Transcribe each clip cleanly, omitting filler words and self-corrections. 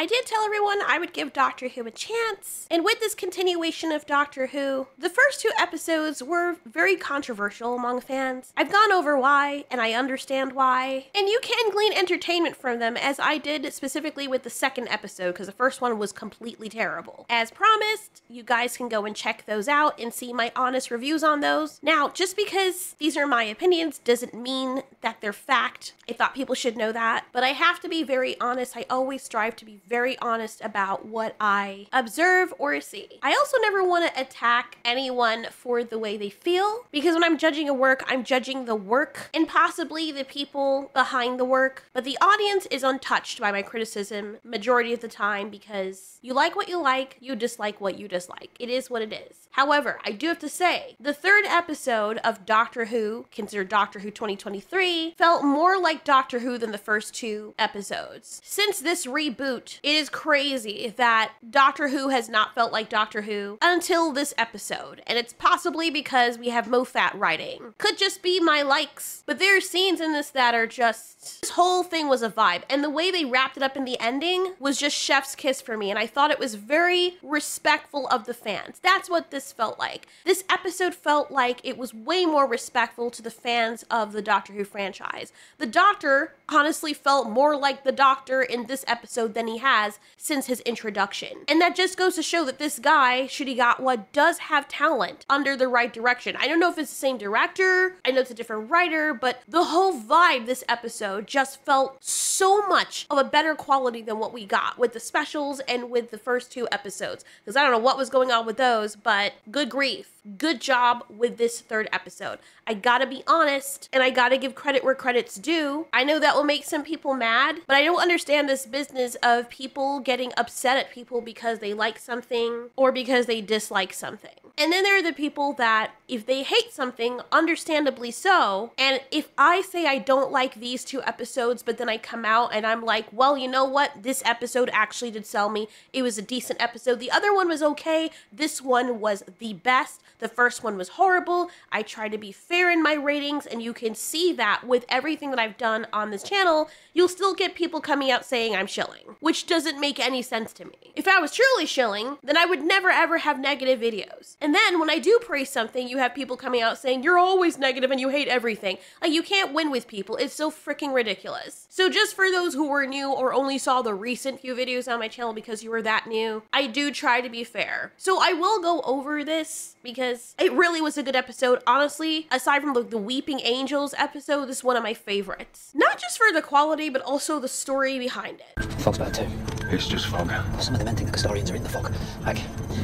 I did tell everyone I would give Doctor Who a chance, and with this continuation of Doctor Who, the first 2 episodes were very controversial among fans. I've gone over why, and I understand why, and you can glean entertainment from them, as I did specifically with the 2nd episode, because the first one was completely terrible. As promised, you guys can go and check those out and see my honest reviews on those. Now, just because these are my opinions doesn't mean that they're fact. I thought people should know that, but I have to be very honest. I always strive to be very honest about what I observe or see. I also never want to attack anyone for the way they feel, because when I'm judging a work, I'm judging the work and possibly the people behind the work, but the audience is untouched by my criticism majority of the time, because you like what you like, you dislike what you dislike. It is what it is. However, I do have to say, the 3rd episode of Doctor Who, considered Doctor Who 2023, felt more like Doctor Who than the first 2 episodes. Since this reboot, it is crazy that Doctor Who has not felt like Doctor Who until this episode, and it's possibly because we have Moffat writing. Could just be my likes, but there are scenes in this that are just... This whole thing was a vibe, and the way they wrapped it up in the ending was just chef's kiss for me, and I thought it was very respectful of the fans. That's what this felt like. This episode felt like it was way more respectful to the fans of the Doctor Who franchise. The Doctor honestly felt more like the Doctor in this episode than he has since his introduction. And that just goes to show that this guy, Ncuti Gatwa, does have talent under the right direction. I don't know if it's the same director, I know it's a different writer, but the whole vibe this episode just felt so much of a better quality than what we got with the specials and with the first 2 episodes. Because I don't know what was going on with those, but good grief. Good job with this 3rd episode. I gotta be honest, and I gotta give credit where credit's due. I know that will make some people mad, but I don't understand this business of people getting upset at people because they like something or because they dislike something. And then there are the people that, if they hate something, understandably so, and if I say I don't like these 2 episodes, but then I come out and I'm like, well, you know what? This episode actually did sell me. It was a decent episode. The other one was okay. This one was the best. The first one was horrible. I try to be fair in my ratings, and you can see that with everything that I've done on this channel, you'll still get people coming out saying I'm shilling, which doesn't make any sense to me. If I was truly shilling, then I would never ever have negative videos. And then when I do praise something, you have people coming out saying you're always negative and you hate everything. Like, you can't win with people. It's so freaking ridiculous. So just for those who were new or only saw the recent few videos on my channel because you were that new, I do try to be fair. So I will go over this because it really was a good episode. Honestly, aside from the Weeping Angels episode, this is one of my favorites. Not just for the quality, but also the story behind it. Fog's bad too. It's just fog. Some of the men think the Custodians are in the fog. Like,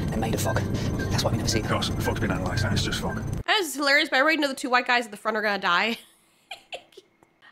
they're made of fog. That's why we never see them. Of course, the fog's been analysed and it's just fog. That is hilarious, but I already know the 2 white guys at the front are gonna die.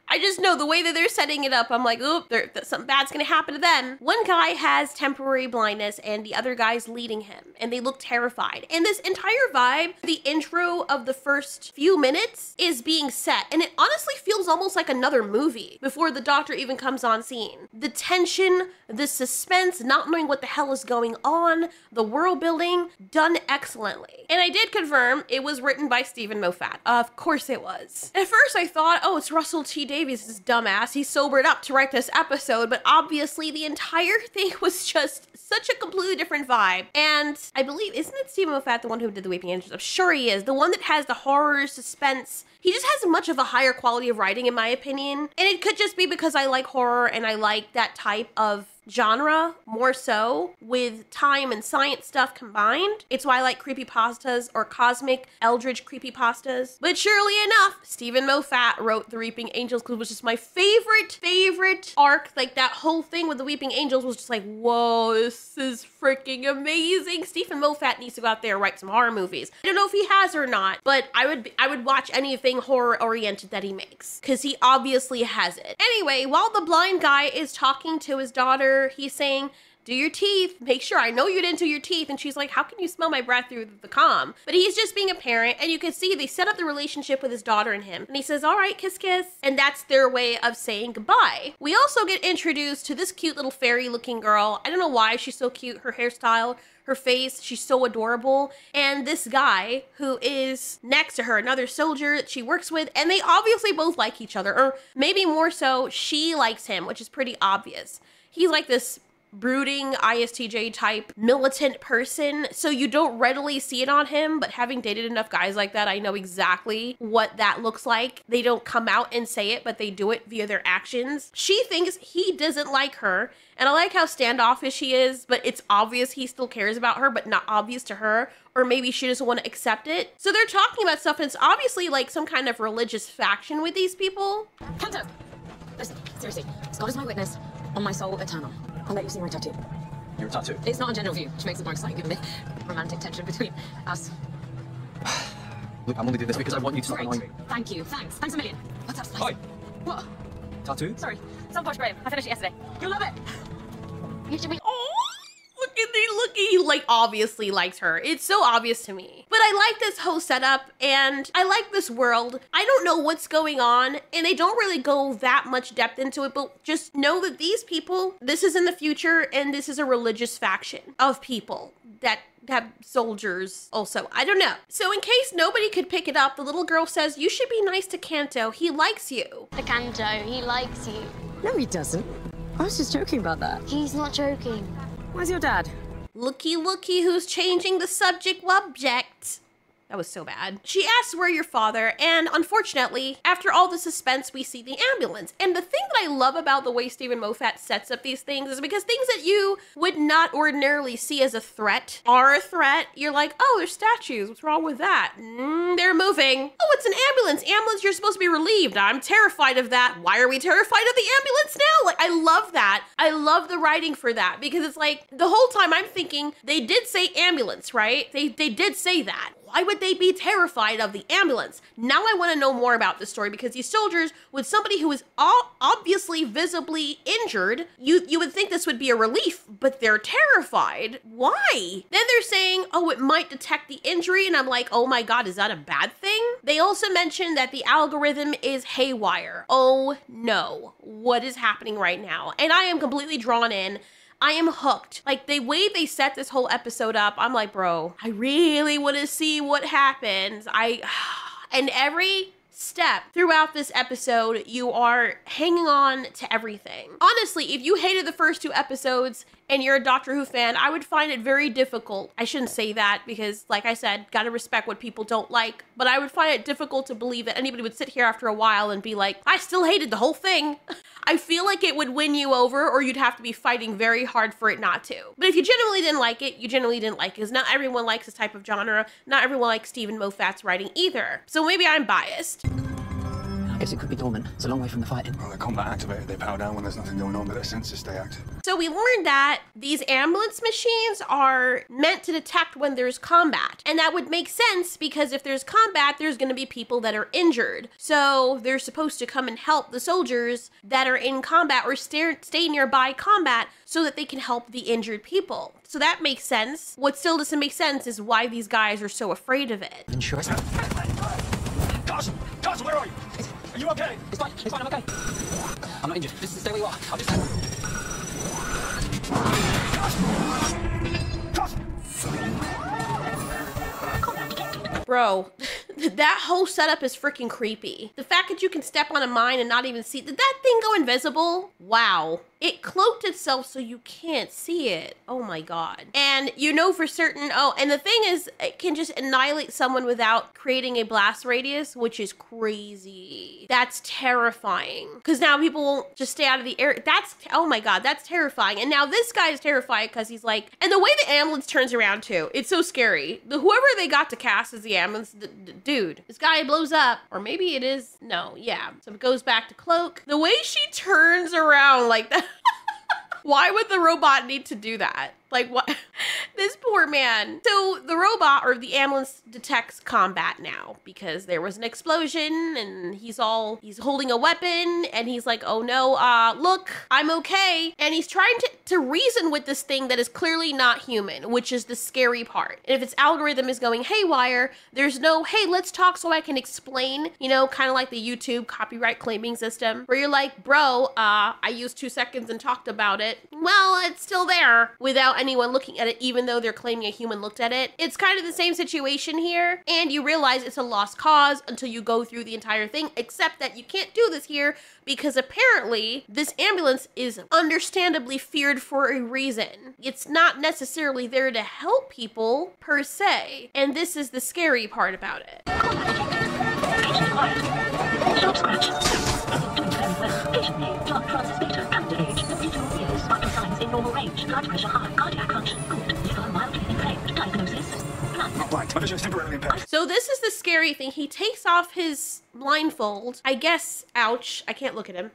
I just know the way that they're setting it up, I'm like, oop, something bad's gonna happen to them. One guy has temporary blindness and the other guy's leading him, and they look terrified. And this entire vibe, the intro of the first few minutes is being set, and it honestly feels almost like another movie before the Doctor even comes on scene. The tension, the suspense, not knowing what the hell is going on, the world building, done excellently. And I did confirm it was written by Steven Moffat. Of course it was. At first I thought, oh, it's Russell T Davies, this dumbass. He sobered up to write this episode, but obviously the entire thing was just such a completely different vibe. And I believe, isn't it Steven Moffat the one who did the Weeping Angels? I'm sure he is. The one that has the horror, suspense. He just has much of a higher quality of writing, in my opinion. And it could just be because I like horror and I like that type of genre more so with time and science stuff combined. It's why I like creepypastas or cosmic eldritch creepypastas. But surely enough, Steven Moffat wrote The Weeping Angels because it was just my favorite arc. Like, that whole thing with The Weeping Angels was just like, whoa, this is freaking amazing. Steven Moffat needs to go out there and write some horror movies. I don't know if he has or not, but I would watch anything horror oriented that he makes because he obviously has it. Anyway, while the blind guy is talking to his daughter, he's saying, do your teeth, make sure, I know you didn't do your teeth. And she's like, how can you smell my breath through the comm? But he's just being a parent, and you can see they set up the relationship with his daughter and him. And he says, all right, kiss, kiss. And that's their way of saying goodbye. We also get introduced to this cute little fairy looking girl. I don't know why she's so cute, her hairstyle, her face, she's so adorable. And this guy who is next to her, another soldier that she works with, and they obviously both like each other, or maybe more so, she likes him, which is pretty obvious. He's like this brooding ISTJ type militant person, so you don't readily see it on him, but having dated enough guys like that, I know exactly what that looks like. They don't come out and say it, but they do it via their actions. She thinks he doesn't like her, and I like how standoffish he is, but it's obvious he still cares about her, but not obvious to her, or maybe she doesn't want to accept it. So they're talking about stuff, and it's obviously like some kind of religious faction with these people. Kanto! Listen, seriously, as God is my witness, on my soul eternal, I'll let you see my tattoo. Your tattoo? It's not a general view, which makes it more exciting given the romantic tension between us. Look, I'm only doing this because I want you to stop Great. annoying me. Thank you, thanks. Thanks a million. What's up, Slice? Hi. What? Tattoo? Sorry, some posh Graham. I finished it yesterday. You'll love it! You should be... Oh, look, he like obviously likes her. It's so obvious to me. But I like this whole setup, and I like this world. I don't know what's going on, and they don't really go that much depth into it, but just know that these people, this is in the future, and this is a religious faction of people that have soldiers also. I don't know. So in case nobody could pick it up, the little girl says, you should be nice to Kanto. He likes you. The Kanto, he likes you. No, he doesn't. I was just joking about that. He's not joking. Where's your dad? Looky, who's changing the subject object. That was so bad. She asks where your father, and unfortunately, after all the suspense, we see the ambulance. And the thing that I love about the way Steven Moffat sets up these things is because things that you would not ordinarily see as a threat are a threat. You're like, oh, there's statues. What's wrong with that? They're moving. Oh, it's an ambulance. Ambulance, you're supposed to be relieved. I'm terrified of that. Why are we terrified of the ambulance now? Like, I love that. I love the writing for that because it's like the whole time I'm thinking they did say ambulance, right? They did say that. Why would they be terrified of the ambulance? Now I want to know more about this story because these soldiers, with somebody who is obviously visibly injured, you would think this would be a relief, but they're terrified. Why? Then they're saying, oh, it might detect the injury, and I'm like, oh my God, is that a bad thing? They also mentioned that the algorithm is haywire. Oh no, what is happening right now? And I am completely drawn in. I am hooked. Like, the way they set this whole episode up, I'm like, bro, I really want to see what happens. And every step throughout this episode, you are hanging on to everything. Honestly, if you hated the first 2 episodes and you're a Doctor Who fan, I would find it very difficult. I shouldn't say that because, like I said, gotta respect what people don't like, but I would find it difficult to believe that anybody would sit here after a while and be like, I still hated the whole thing. I feel like it would win you over, or you'd have to be fighting very hard for it not to. But if you genuinely didn't like it, you genuinely didn't like it, because not everyone likes this type of genre. Not everyone likes Steven Moffat's writing either. So maybe I'm biased. I guess it could be dormant. It's a long way from the fighting. Well, they're combat activated. They power down when there's nothing going on, but their sensors stay active. So we learned that these ambulance machines are meant to detect when there's combat. And that would make sense because if there's combat, there's going to be people that are injured. So they're supposed to come and help the soldiers that are in combat or stay nearby combat so that they can help the injured people. So that makes sense. What still doesn't make sense is why these guys are so afraid of it. Insurance. Carson! Carson, where are you? Are you okay? It's fine, I'm okay. I'm not injured. Just stay where you are. I'll just... Bro, that whole setup is freaking creepy. The fact that you can step on a mine and not even see, did that thing go invisible? Wow. It cloaked itself so you can't see it. Oh my God. And you know for certain, oh, and the thing is, it can just annihilate someone without creating a blast radius, which is crazy. That's terrifying. Because now people won't just stay out of the air. That's, oh my God, that's terrifying. And now this guy is terrified because he's like, and the way the ambulance turns around too, it's so scary. Whoever they got to cast as the ambulance, dude, this guy blows up, or maybe it is, no, yeah. So it goes back to Cloak. The way she turns around like that. Why would the robot need to do that? Like, what? This poor man. So the robot or the ambulance detects combat now because there was an explosion and he's holding a weapon and he's like, oh no, look, I'm okay. And he's trying to reason with this thing that is clearly not human, which is the scary part. And if its algorithm is going haywire, there's no, hey, let's talk so I can explain, you know, kind of like the YouTube copyright claiming system where you're like, bro, I used 2 seconds and talked about it. Well, it's still there without anyone looking at it, even though they're claiming a human looked at it. It's kind of the same situation here, and you realize it's a lost cause until you go through the entire thing, except that you can't do this here because apparently this ambulance is understandably feared for a reason. It's not necessarily there to help people per se, and this is the scary part about it. Short scratch. Doing very well. Patient name, John Francis Victor, calendar age, 52 years, vital signs in normal range, blood pressure high, cardiac function good, liver mildly inflamed, diagnosis, blind. Not blind. My vision is temporarily impaired. So this is the scary thing. He takes off his blindfold. I guess, ouch, I can't look at him.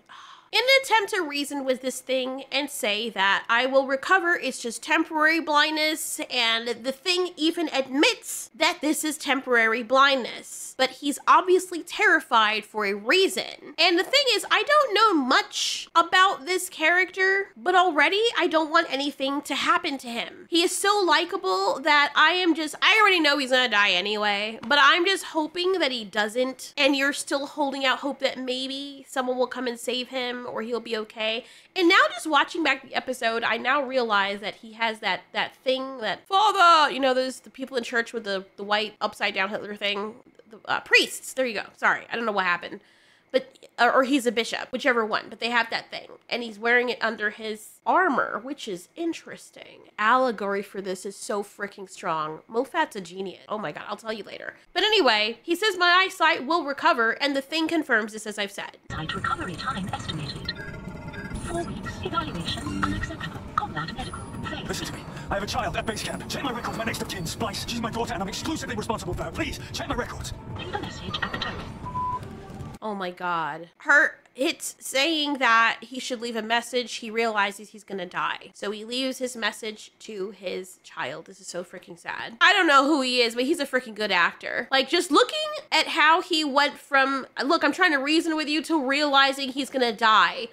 In an attempt to reason with this thing and say that I will recover, it's just temporary blindness, and the thing even admits that this is temporary blindness. But he's obviously terrified for a reason. And the thing is, I don't know much about this character, but already I don't want anything to happen to him. He is so likable that I already know he's gonna die anyway, but I'm just hoping that he doesn't, and you're still holding out hope that maybe someone will come and save him, or he'll be okay. And now just watching back the episode, I now realize that he has that thing that, Father, you know, there's the people in church with the white upside down Hitler thing, the priests, there you go. Sorry, I don't know what happened. But, or he's a bishop, whichever one, but they have that thing. And he's wearing it under his armor, which is interesting. Allegory for this is so freaking strong. Moffat's a genius. Oh my God, I'll tell you later. But anyway, he says my eyesight will recover, and the thing confirms this, as I've said. Sight recovery time estimated. 4 weeks. Evaluation unacceptable. Combat medical. Failed. Listen to me. I have a child at base camp. Check my records, my next of kin, Splice. She's my daughter, and I'm exclusively responsible for her. Please, check my records. Leave a message at the tone. Oh my God. It's saying that he should leave a message. He realizes he's gonna die. So he leaves his message to his child. This is so freaking sad. I don't know who he is, but he's a freaking good actor. Like, just looking at how he went from, look, I'm trying to reason with you, to realizing he's gonna die.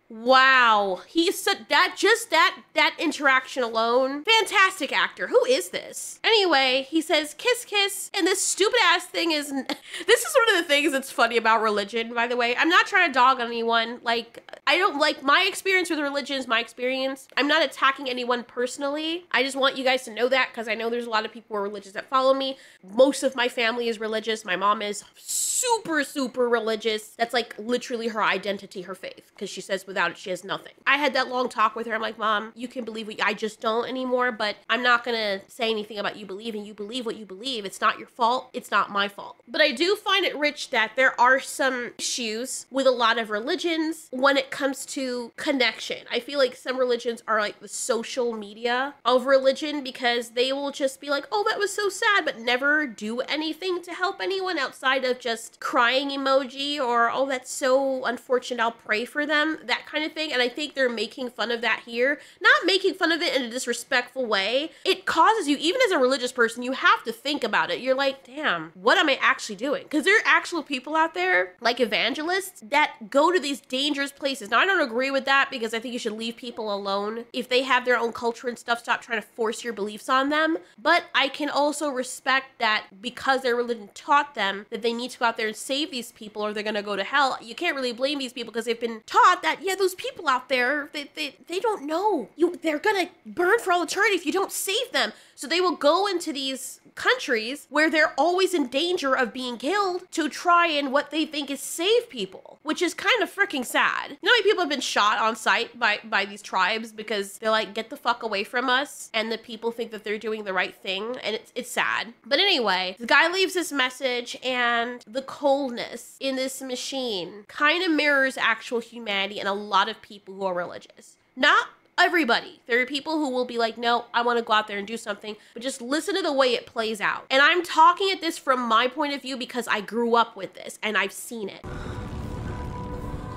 Wow, he's said that, just that interaction alone. Fantastic actor. Who is this? Anyway, he says kiss kiss, and this stupid ass thing is, this is one of the things that's funny about religion, by the way. I'm not trying to dog on anyone. Like, I don't like, my experience with religion is my experience. I'm not attacking anyone personally. I just want you guys to know that, because I know there's a lot of people who are religious that follow me. Most of my family is religious. My mom is super religious. That's like literally her identity, her faith, because she says without it she has nothing. I had that long talk with her. I'm like, Mom, you can believe what I just don't anymore, but I'm not gonna say anything about you believing. You believe what you believe. It's not your fault. It's not my fault. But I do find it rich that there are some issues with a lot of religions when it comes to connection. I feel like some religions are like the social media of religion, because they will just be like, oh, that was so sad, but never do anything to help anyone outside of just crying emoji, or, oh, that's so unfortunate, I'll pray for them, that kind of thing. And I think they're making fun of that here. Not making fun of it in a disrespectful way. It causes you, even as a religious person, you have to think about it. You're like, damn, what am I actually doing? Because there are actual people out there, like evangelists, that go to these dangerous places. Now, I don't agree with that, because I think you should leave people alone. If they have their own culture and stuff, stop trying to force your beliefs on them. But I can also respect that because their religion taught them that they need to go out there and save these people, or they're gonna go to hell. You can't really blame these people, because they've been taught that, yeah, those people out there, they don't know. They're gonna burn for all eternity if you don't save them. So they will go into these countries where they're always in danger of being killed to try and what they think is save people, which is kind of freaking sad. You know how many people have been shot on sight by these tribes because they're like, get the fuck away from us, and the people think that they're doing the right thing, and it's sad. But anyway, the guy leaves this message, and the coldness in this machine kind of mirrors actual humanity and a lot of people who are religious. Not everybody. There are people who will be like, no, I want to go out there and do something, but just listen to the way it plays out. And I'm talking at this from my point of view because I grew up with this and I've seen it.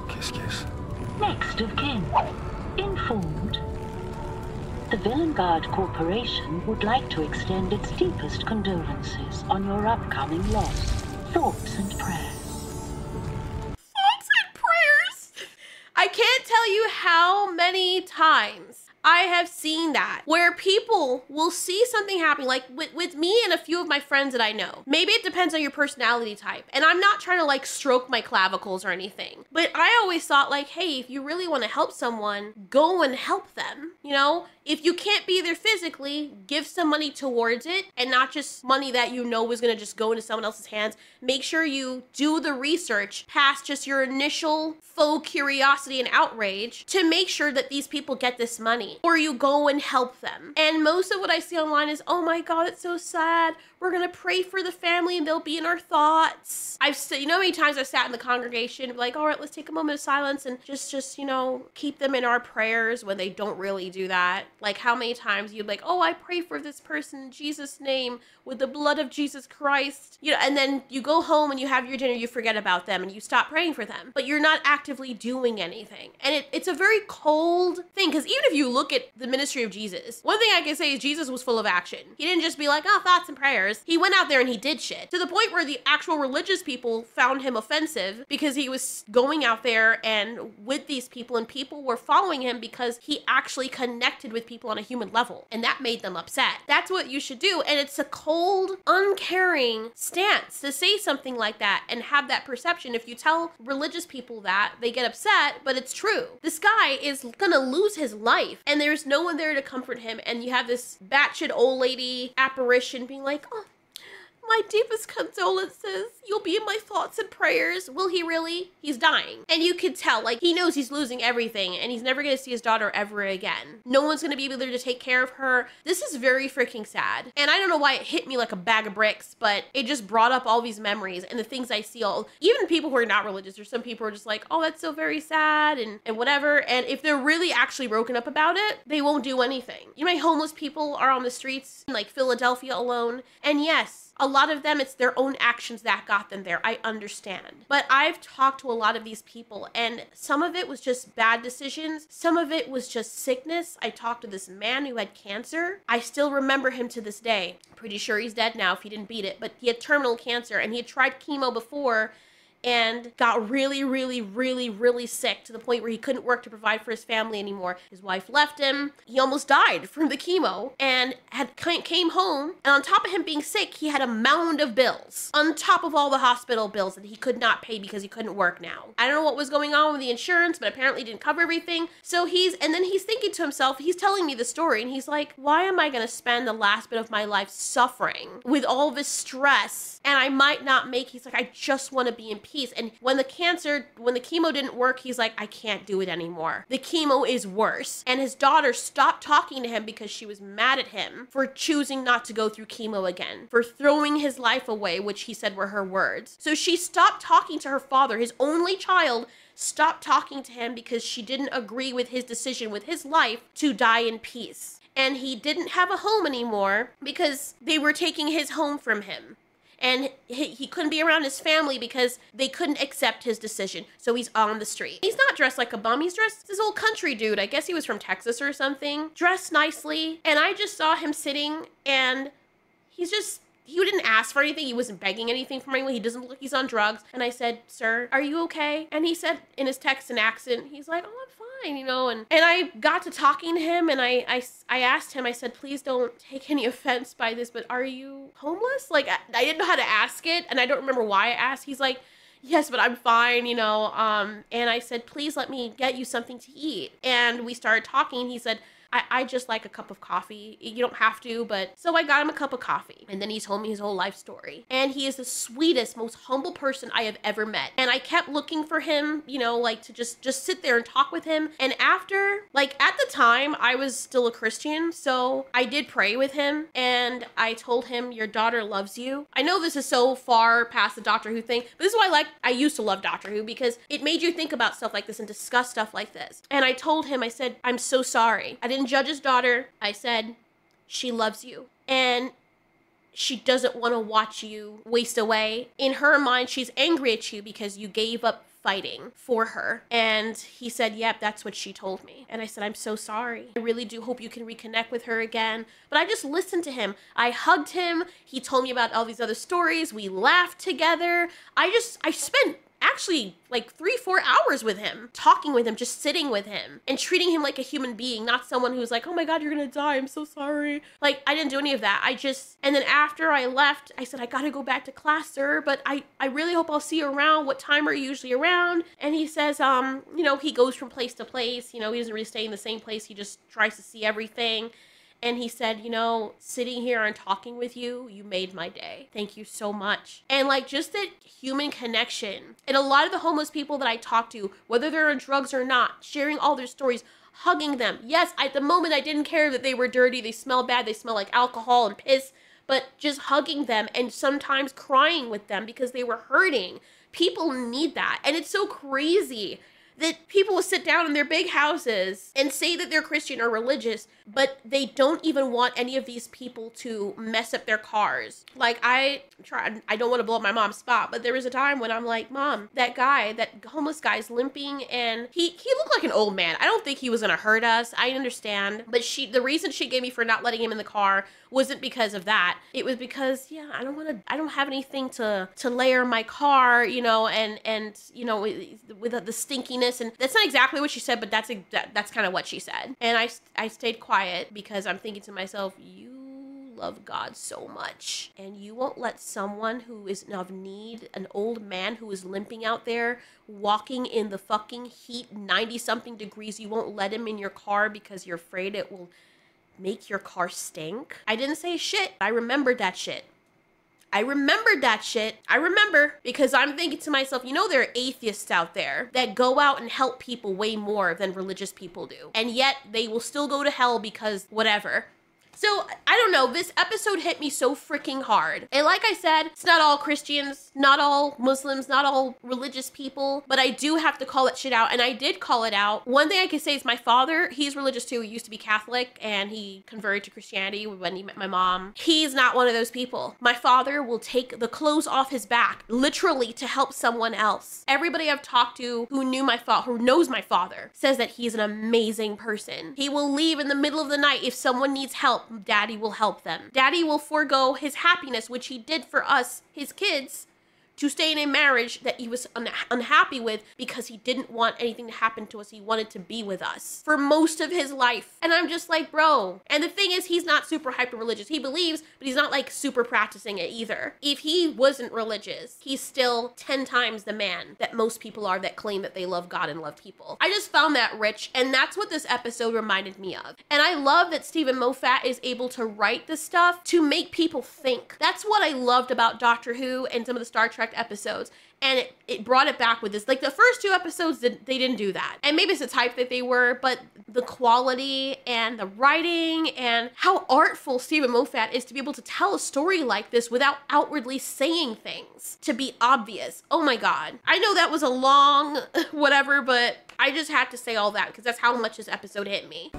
Kiss, kiss. Next of kin. Informed. The Villengard Corporation would like to extend its deepest condolences on your upcoming loss. Thoughts and prayers. Thoughts and prayers? I can't tell you how many times I have seen that, where people will see something happening, like with me and a few of my friends that I know. Maybe it depends on your personality type. And I'm not trying to like stroke my clavicles or anything. But I always thought like, hey, if you really want to help someone, go and help them. You know, if you can't be there physically, give some money towards it, and not just money that you know is going to just go into someone else's hands. Make sure you do the research past just your initial faux curiosity and outrage to make sure that these people get this money, or you go and help them. And most of what I see online is, oh my God, it's so sad. We're going to pray for the family and they'll be in our thoughts. You know how many times I've sat in the congregation like, all right, let's take a moment of silence and just, you know, keep them in our prayers, when they don't really do that. Like how many times you'd like, oh, I pray for this person in Jesus' name with the blood of Jesus Christ. You know, and then you go home and you have your dinner, you forget about them and you stop praying for them, but you're not actively doing anything. And it's a very cold thing, because even if you look at the ministry of Jesus, one thing I can say is Jesus was full of action. He didn't just be like, oh, thoughts and prayers. He went out there and he did shit, to the point where the actual religious people found him offensive because he was going out there and with these people, and people were following him because he actually connected with people on a human level, and that made them upset. That's what you should do. And it's a cold, uncaring stance to say something like that and have that perception. If you tell religious people that, they get upset, but it's true. This guy is gonna lose his life and there's no one there to comfort him, and you have this batshit old lady apparition being like, oh, my deepest condolences. You'll be in my thoughts and prayers. Will he really? He's dying. And you could tell, like, he knows he's losing everything and he's never going to see his daughter ever again. No one's going to be able to take care of her. This is very freaking sad. And I don't know why it hit me like a bag of bricks, but it just brought up all these memories and the things I see even people who are not religious, or some people are just like, oh, that's so very sad and whatever. And if they're really actually broken up about it, they won't do anything. You know, my homeless people are on the streets in like Philadelphia alone. And yes, a lot of them, it's their own actions that got them there. I understand. But I've talked to a lot of these people, and some of it was just bad decisions. Some of it was just sickness. I talked to this man who had cancer. I still remember him to this day. Pretty sure he's dead now if he didn't beat it. But he had terminal cancer, and he had tried chemo before and got really, really, really, really sick, to the point where he couldn't work to provide for his family anymore. His wife left him. He almost died from the chemo, and came home. And on top of him being sick, he had a mound of bills on top of all the hospital bills that he could not pay because he couldn't work now. I don't know what was going on with the insurance, but apparently it didn't cover everything. So and then he's thinking to himself, he's telling me the story, and he's like, why am I going to spend the last bit of my life suffering with all this stress? And I might not he's like, I just want to be in peace. And when the chemo didn't work, he's like, I can't do it anymore. The chemo is worse. And his daughter stopped talking to him because she was mad at him for choosing not to go through chemo again, for throwing his life away, which he said were her words. So she stopped talking to her father, his only child, stopped talking to him because she didn't agree with his decision with his life to die in peace. And he didn't have a home anymore because they were taking his home from him. And he couldn't be around his family because they couldn't accept his decision. So he's on the street. He's not dressed like a bum. He's dressed this old country dude. I guess he was from Texas or something. Dressed nicely. And I just saw him sitting, and he didn't ask for anything. He wasn't begging anything from anyone. He doesn't look like he's on drugs. And I said, sir, are you okay? And he said in his Texan accent, he's like, oh, I'm fine, you know. And I got to talking to him, and I asked him, I said, please don't take any offense by this, but are you homeless? Like, I didn't know how to ask it, and I don't remember why I asked. He's like, yes, but I'm fine, you know. And I said, please let me get you something to eat. And we started talking. He said, I just like a cup of coffee. You don't have to, but... So I got him a cup of coffee. And then he told me his whole life story. And he is the sweetest, most humble person I have ever met. And I kept looking for him, you know, like to just sit there and talk with him. And after, like at the time, I was still a Christian. So I did pray with him. And I told him, your daughter loves you. I know this is so far past the Doctor Who thing, but this is why I used to love Doctor Who, because it made you think about stuff like this and discuss stuff like this. And I told him, I said, I'm so sorry. I didn't judge his daughter. I said, she loves you. And she doesn't want to watch you waste away. In her mind, she's angry at you because you gave up fighting for her. And he said, yep, that's what she told me. And I said, I'm so sorry. I really do hope you can reconnect with her again. But I just listened to him. I hugged him. He told me about all these other stories. We laughed together. I spent actually like 3-4 hours with him, talking with him, just sitting with him and treating him like a human being, not someone who's like, oh my God, you're gonna die, I'm so sorry. Like, I didn't do any of that. And then after I left, I said, I gotta go back to class, sir, but I really hope I'll see you around. What time are you usually around? And he says, you know, he goes from place to place, you know, he doesn't really stay in the same place. He just tries to see everything. And he said, you know, sitting here and talking with you, you made my day. Thank you so much. And like just that human connection. And a lot of the homeless people that I talk to, whether they're on drugs or not, sharing all their stories, hugging them. Yes, at the moment I didn't care that they were dirty, they smell bad, they smell like alcohol and piss, but just hugging them and sometimes crying with them because they were hurting. People need that. And it's so crazy that people will sit down in their big houses and say that they're Christian or religious, but they don't even want any of these people to mess up their cars. Like, I don't want to blow up my mom's spot, but there was a time when I'm like, Mom, that homeless guy's limping, and he looked like an old man. I don't think he was gonna hurt us. I understand. But the reason she gave me for not letting him in the car wasn't because of that. It was because, yeah, I don't have anything to layer my car, you know, and you know, with the stinkiness. And that's not exactly what she said, but that's kind of what she said. And I stayed quiet because I'm thinking to myself, you love God so much, and you won't let someone who is of need, an old man who is limping out there, walking in the fucking heat, 90-something degrees, you won't let him in your car because you're afraid it will make your car stink? I didn't say shit. I remembered that shit. I remember because I'm thinking to myself, you know, there are atheists out there that go out and help people way more than religious people do. And yet they will still go to hell because whatever. So, I don't know, this episode hit me so freaking hard. And like I said, it's not all Christians, not all Muslims, not all religious people, but I do have to call that shit out, and I did call it out. One thing I can say is my father, he's religious too. He used to be Catholic, and he converted to Christianity when he met my mom. He's not one of those people. My father will take the clothes off his back, literally, to help someone else. Everybody I've talked to who knows my father, says that he's an amazing person. He will leave in the middle of the night if someone needs help. Daddy will help them. Daddy will forego his happiness, which he did for us, his kids, to stay in a marriage that he was unhappy with because he didn't want anything to happen to us. He wanted to be with us for most of his life. And I'm just like, bro. And the thing is, he's not super hyper religious. He believes, but he's not like super practicing it either. If he wasn't religious, he's still 10 times the man that most people are that claim that they love God and love people. I just found that rich, and that's what this episode reminded me of. And I love that Stephen Moffat is able to write this stuff to make people think. That's what I loved about Doctor Who and some of the Star Trek episodes, and it brought it back with this. Like the first 2 episodes, they didn't do that, and maybe it's the type that they were, but the quality and the writing and how artful Stephen Moffat is to be able to tell a story like this without outwardly saying things to be obvious. Oh my God. I know that was a long whatever, but I just had to say all that because that's how much this episode hit me.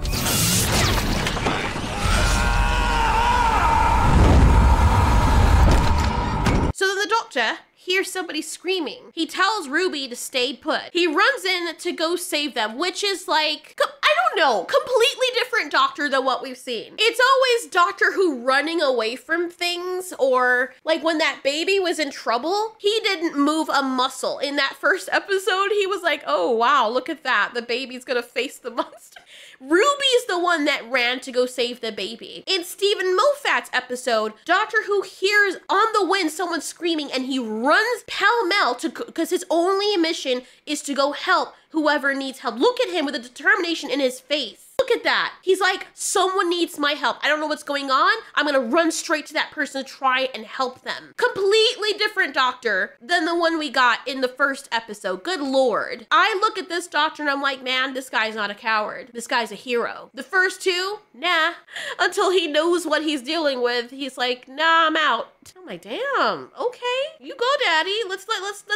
So then the Doctor hears somebody screaming. He tells Ruby to stay put. He runs in to go save them, which is like, I don't know, completely different Doctor than what we've seen. It's always Doctor Who running away from things, or like when that baby was in trouble, he didn't move a muscle. In that first episode, he was like, oh wow, look at that. The baby's gonna face the monster. Ruby's the one that ran to go save the baby. In Stephen Moffat's episode, Doctor Who hears on the wind someone screaming and he runs pell-mell because his only mission is to go help whoever needs help. Look at him with the determination in his face. Look at that. He's like, someone needs my help. I don't know what's going on. I'm gonna run straight to that person to try and help them. Completely different Doctor than the one we got in the first episode. Good Lord. I look at this Doctor and I'm like, man, this guy's not a coward. This guy's a hero. The first 2, nah. Until he knows what he's dealing with, he's like, nah, I'm out. I'm like, damn, okay. You go, Daddy. Let's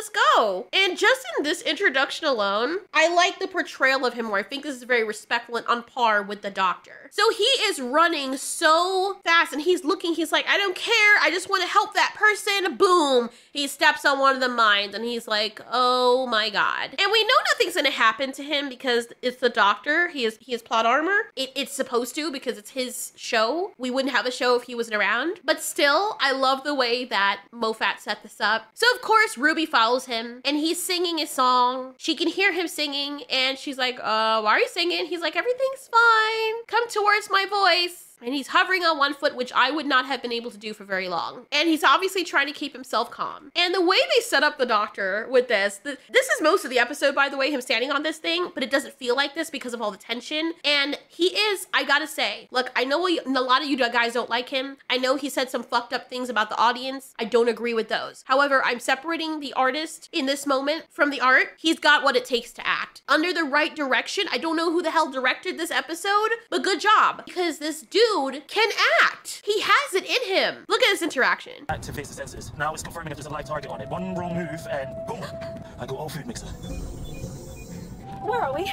go. And just in this introduction alone, I like the portrayal of him where I think this is very respectful and on par with the Doctor. So he is running so fast and he's like, I don't care. I just want to help that person. Boom. He steps on one of the mines and he's like, oh my God. And we know nothing's going to happen to him because it's the Doctor. He has plot armor. It's supposed to because it's his show. We wouldn't have a show if he wasn't around. But still, I love love the way that Moffat set this up. So of course, Ruby follows him and he's singing a song. She can hear him singing and she's like, why are you singing? He's like, everything's fine. Come towards my voice. And he's hovering on one foot, which I would not have been able to do for very long. And he's obviously trying to keep himself calm. And the way they set up the doctor with this is most of the episode, by the way, him standing on this thing, but it doesn't feel like this because of all the tension. And he is, I gotta say, look, I know a lot of you guys don't like him. I know he said some fucked up things about the audience. I don't agree with those. However, I'm separating the artist in this moment from the art. He's got what it takes to act. Under the right direction, I don't know who the hell directed this episode, but good job. Because this dude can act. He has it in him. Look at this interaction. Activate the sensors. Now it's confirming if there's a live target on it. One wrong move and boom. I go all food mixer. Where are we?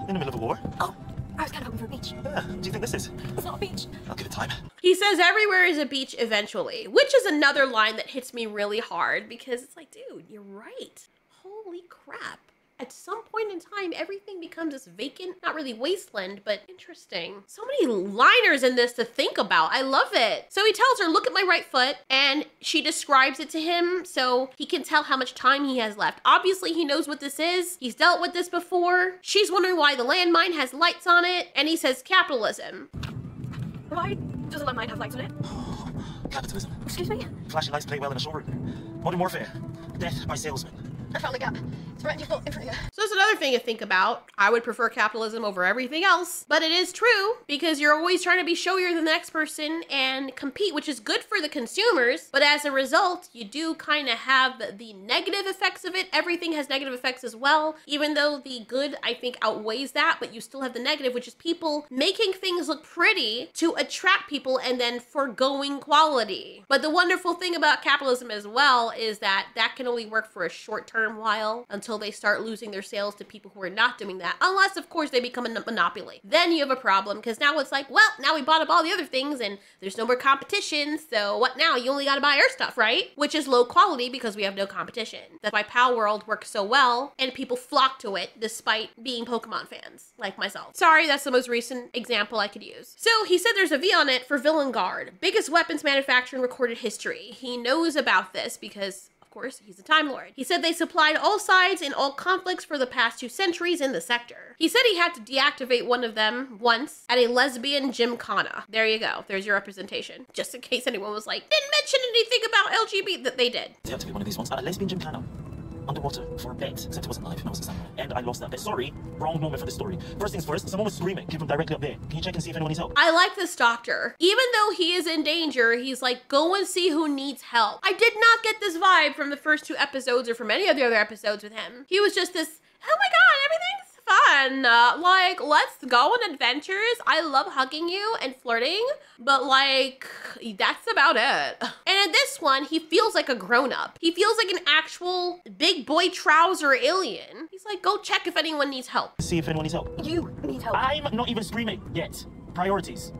In the middle of a war. Oh, I was kind of hoping for a beach. Yeah, what do you think this is? It's not a beach. I'll give it time. He says everywhere is a beach eventually, which is another line that hits me really hard because it's like, dude, you're right. Holy crap. At some point in time, everything becomes this vacant, not really wasteland, but interesting. So many liners in this to think about. I love it. So he tells her, look at my right foot, and she describes it to him so he can tell how much time he has left. Obviously, he knows what this is. He's dealt with this before. She's wondering why the landmine has lights on it, and he says capitalism. Why does a landmine have lights on it? Capitalism. Excuse me? Flashing lights play well in a showroom. Modern warfare. Death by salesmen. I found the gap. It's right in front of you. So it's another thing to think about. I would prefer capitalism over everything else, but it is true because you're always trying to be showier than the next person and compete, which is good for the consumers. But as a result, you do kind of have the negative effects of it. Everything has negative effects as well, even though the good, I think, outweighs that, but you still have the negative, which is people making things look pretty to attract people and then foregoing quality. But the wonderful thing about capitalism as well is that that can only work for a short-term while until they start losing their sales to people who are not doing that. Unless, of course, they become a monopoly. Then you have a problem because now it's like, well, now we bought up all the other things and there's no more competition. So what now? You only got to buy our stuff, right? Which is low quality because we have no competition. That's why Pal World works so well and people flock to it despite being Pokemon fans like myself. Sorry, that's the most recent example I could use. So he said there's a V on it for Villain Guard, biggest weapons manufacturer in recorded history. He knows about this because of course, he's a Time Lord. He said they supplied all sides in all conflicts for the past 2 centuries in the sector. He said he had to deactivate one of them once at a lesbian gymkhana. There you go. There's your representation. Just in case anyone was like, didn't mention anything about LGBT, that they did. Deactivate one of these ones at a lesbian gymkhana. Underwater for a bit, except it wasn't live, I was a samurai. And I lost that bit. Sorry, wrong moment for the story. First things first, someone was screaming, came from directly up there. Can you check and see if anyone needs help? I like this doctor. Even though he is in danger, he's like, go and see who needs help. I did not get this vibe from the first 2 episodes or from any of the other episodes with him. He was just this, oh my god, everything's fun. Like, let's go on adventures. I love hugging you and flirting, but like, that's about it. And in this one, he feels like a grown-up. He feels like an actual big boy trouser alien. He's like, go check if anyone needs help. See if anyone needs help. You need help. I'm not even screaming yet. Priorities.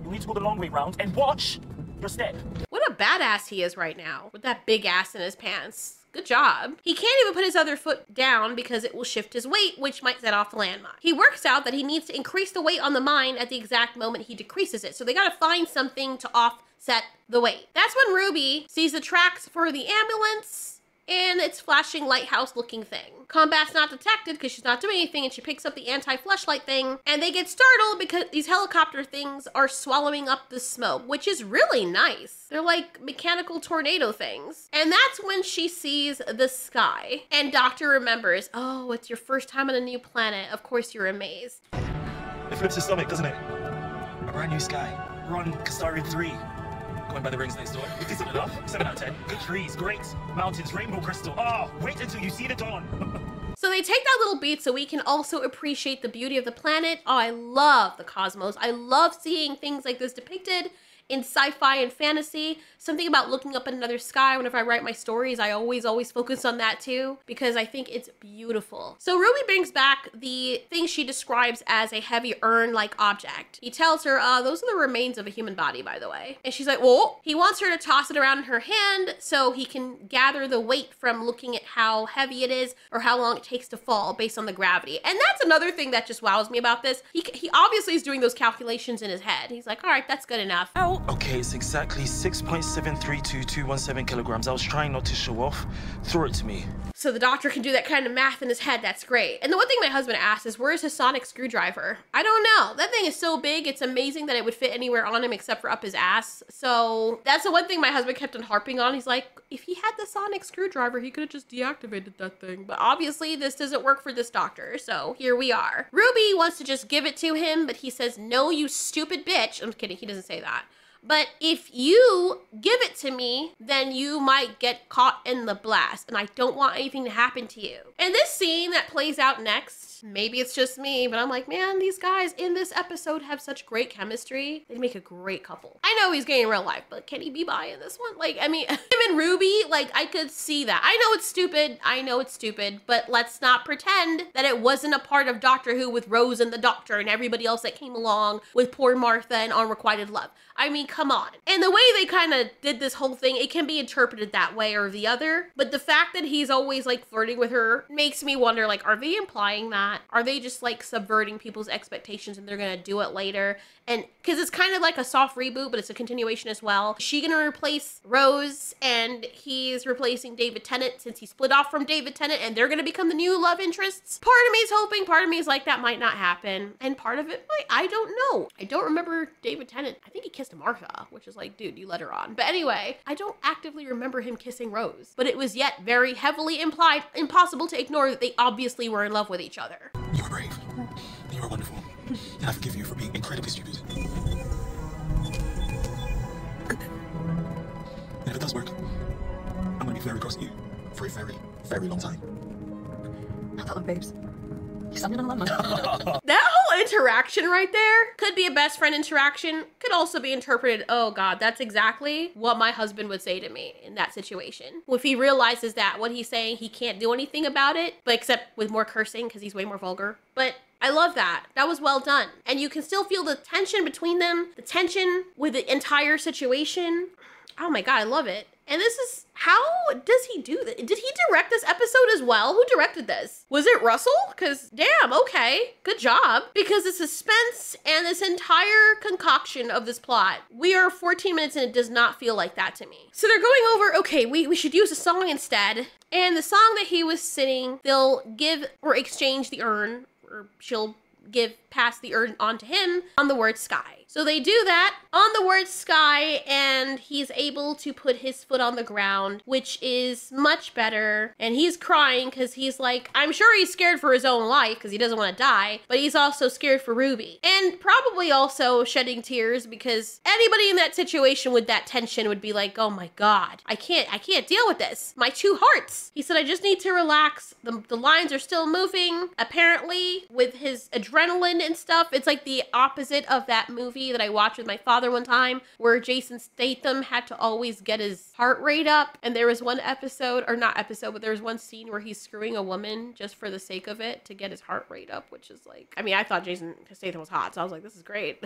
You need to go the long way round and watch your step. What a badass he is right now with that big ass in his pants. Good job. He can't even put his other foot down because it will shift his weight, which might set off the landmine. He works out that he needs to increase the weight on the mine at the exact moment he decreases it. So they gotta find something to offset the weight. That's when Ruby sees the tracks for the ambulance and it's flashing lighthouse looking thing. Combat's not detected because she's not doing anything and she picks up the anti-flashlight thing and they get startled because these helicopter things are swallowing up the smoke, which is really nice. They're like mechanical tornado things. And that's when she sees the sky and Doctor remembers, oh, it's your first time on a new planet. Of course you're amazed. It flips his stomach, doesn't it? A brand new sky. We're on Castaria 3. Going by the rings next door. Is it enough? 7 out of 10. Good trees, great mountains, rainbow crystal. Oh, wait until you see the dawn. So they take that little beat so we can also appreciate the beauty of the planet. Oh, I love the cosmos. I love seeing things like this depicted in sci-fi and fantasy. Something about looking up at another sky. Whenever I write my stories, I always focus on that too, because I think it's beautiful. So Ruby brings back the thing she describes as a heavy urn-like object. He tells her, those are the remains of a human body, by the way. And she's like, whoa. He wants her to toss it around in her hand so he can gather the weight from looking at how heavy it is or how long it takes to fall based on the gravity. And that's another thing that just wows me about this. He obviously is doing those calculations in his head. He's like, all right, that's good enough. How Oh, okay, it's exactly 6.732217 kilograms. I was trying not to show off. Throw it to me. So the doctor can do that kind of math in his head. That's great. And the one thing my husband asked is, where's his sonic screwdriver? I don't know. That thing is so big, it's amazing that it would fit anywhere on him except for up his ass. So that's the one thing my husband kept on harping on. He's like, if he had the sonic screwdriver, he could have just deactivated that thing. But obviously this doesn't work for this doctor. So here we are. Ruby wants to just give it to him, but he says, no, you stupid bitch. I'm kidding. He doesn't say that. But if you give it to me, then you might get caught in the blast, and I don't want anything to happen to you. And this scene that plays out next, maybe it's just me, but I'm like, man, these guys in this episode have such great chemistry. They make a great couple. I know he's gay in real life, but can he be bi in this one? Like, I mean, him and Ruby, like, I could see that. I know it's stupid. I know it's stupid, but let's not pretend that it wasn't a part of Doctor Who with Rose and the Doctor and everybody else that came along with poor Martha and Unrequited Love. I mean, come on. And the way they kind of did this whole thing, it can be interpreted that way or the other. But the fact that he's always like flirting with her makes me wonder, like, are they implying that? Are they just like subverting people's expectations and they're gonna do it later? And because it's kind of like a soft reboot, but it's a continuation as well. Is she gonna replace Rose and he's replacing David Tennant since he split off from David Tennant and they're gonna become the new love interests? Part of me is hoping, part of me is like, that might not happen. And part of it might, I don't know. I don't remember David Tennant. I think he kissed Martha, which is like, dude, you let her on. But anyway, I don't actively remember him kissing Rose, but it was yet very heavily implied, impossible to ignore that they obviously were in love with each other. You are brave. You are wonderful. And I forgive you for being incredibly stupid. And if it does work, I'm gonna be very close to you for a very, very long time. How about babes? Because I'm gonna love them. That whole interaction right there could be a best friend interaction, could also be interpreted, oh God, that's exactly what my husband would say to me in that situation. If he realizes that what he's saying, he can't do anything about it, but except with more cursing because he's way more vulgar. But I love that. That was well done. And you can still feel the tension between them, the tension with the entire situation. Oh my God, I love it. And this is, how does he do this? Did he direct this episode as well? Who directed this? Was it Russell? Because damn, okay, good job. Because the suspense and this entire concoction of this plot, we are 14 minutes and it does not feel like that to me. So they're going over, okay, we should use a song instead. And the song that he was singing, they'll give or exchange the urn, or she'll pass the urn on to him on the word sky. So they do that on the word sky and he's able to put his foot on the ground, which is much better. And he's crying because he's like, I'm sure he's scared for his own life because he doesn't want to die, but he's also scared for Ruby. And probably also shedding tears because anybody in that situation with that tension would be like, oh my God, I can't deal with this. My two hearts. He said, I just need to relax. The lines are still moving. Apparently with his adrenaline and stuff, it's like the opposite of that movie that I watched with my father one time where Jason Statham had to always get his heart rate up. And there was one episode, or not episode, but there was one scene where he's screwing a woman just for the sake of it to get his heart rate up, which is like, I mean, I thought Jason Statham was hot, so I was like, this is great.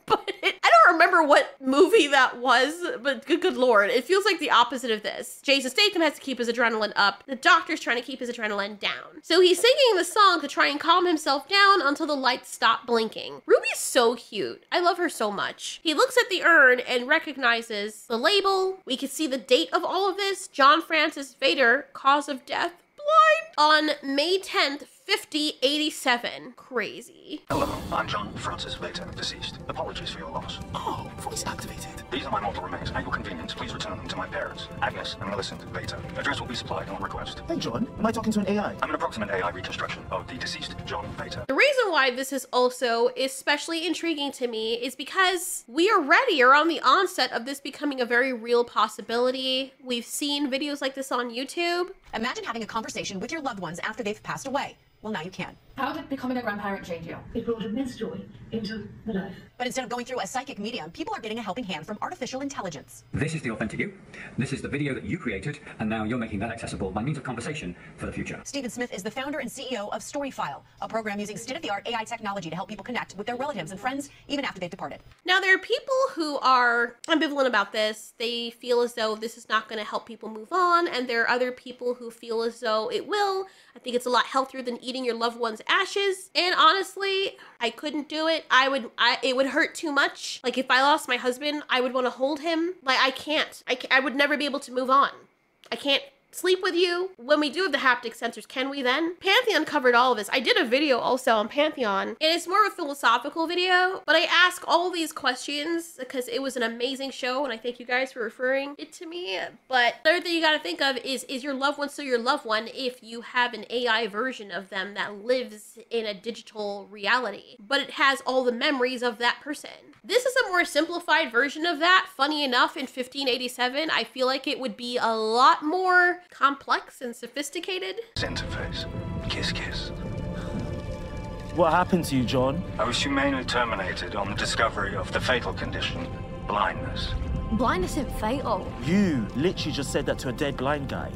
But I don't remember what movie that was, but good Lord, it feels like the opposite of this. Jason Statham has to keep his adrenaline up. The doctor's trying to keep his adrenaline down. So he's singing the song to try and calm himself down until the lights stop blinking. Ruby's so cute. I love her so much. He looks at the urn and recognizes the label. We can see the date of all of this. John Francis Vader, cause of death, blind, on May 10th, 5087. Crazy. Hello, I'm John Francis Vader, deceased. Apologies for your loss. Oh, voice activated. These are my mortal remains. At your convenience, please return them to my parents, Agnes and Millicent Vader. Address will be supplied on request. Hey, John, am I talking to an AI? I'm an approximate AI reconstruction of the deceased John Vader. The reason why this is also especially intriguing to me is because we are ready or on the onset of this becoming a very real possibility. We've seen videos like this on YouTube. Imagine having a conversation with your loved ones after they've passed away. Well, now you can. How did becoming a grandparent change you? It brought immense joy into my life. But instead of going through a psychic medium, people are getting a helping hand from artificial intelligence. This is the authentic you. This is the video that you created, and now you're making that accessible by means of conversation for the future. Stephen Smith is the founder and CEO of Storyfile, a program using state-of-the-art AI technology to help people connect with their relatives and friends even after they've departed. Now, there are people who are ambivalent about this. They feel as though this is not going to help people move on, and there are other people who feel as though it will. I think it's a lot healthier than eating your loved one's ashes. And honestly, I couldn't do it. It would hurt too much. Like, if I lost my husband, I would want to hold him. Like, I can't. I would never be able to move on. I can't sleep with you. When we do have the haptic sensors, can we then? Pantheon covered all of this. I did a video also on Pantheon, and it's more of a philosophical video, but I ask all these questions because it was an amazing show, and I thank you guys for referring it to me. But the other thing you gotta think of is your loved one still your loved one if you have an AI version of them that lives in a digital reality, but it has all the memories of that person. This is a more simplified version of that. Funny enough, in 1587, I feel like it would be a lot more complex and sophisticated. Interface. Kiss, kiss. What happened to you, John? I was humanely terminated on the discovery of the fatal condition, blindness. Blindness isn't fatal. You literally just said that to a dead blind guy.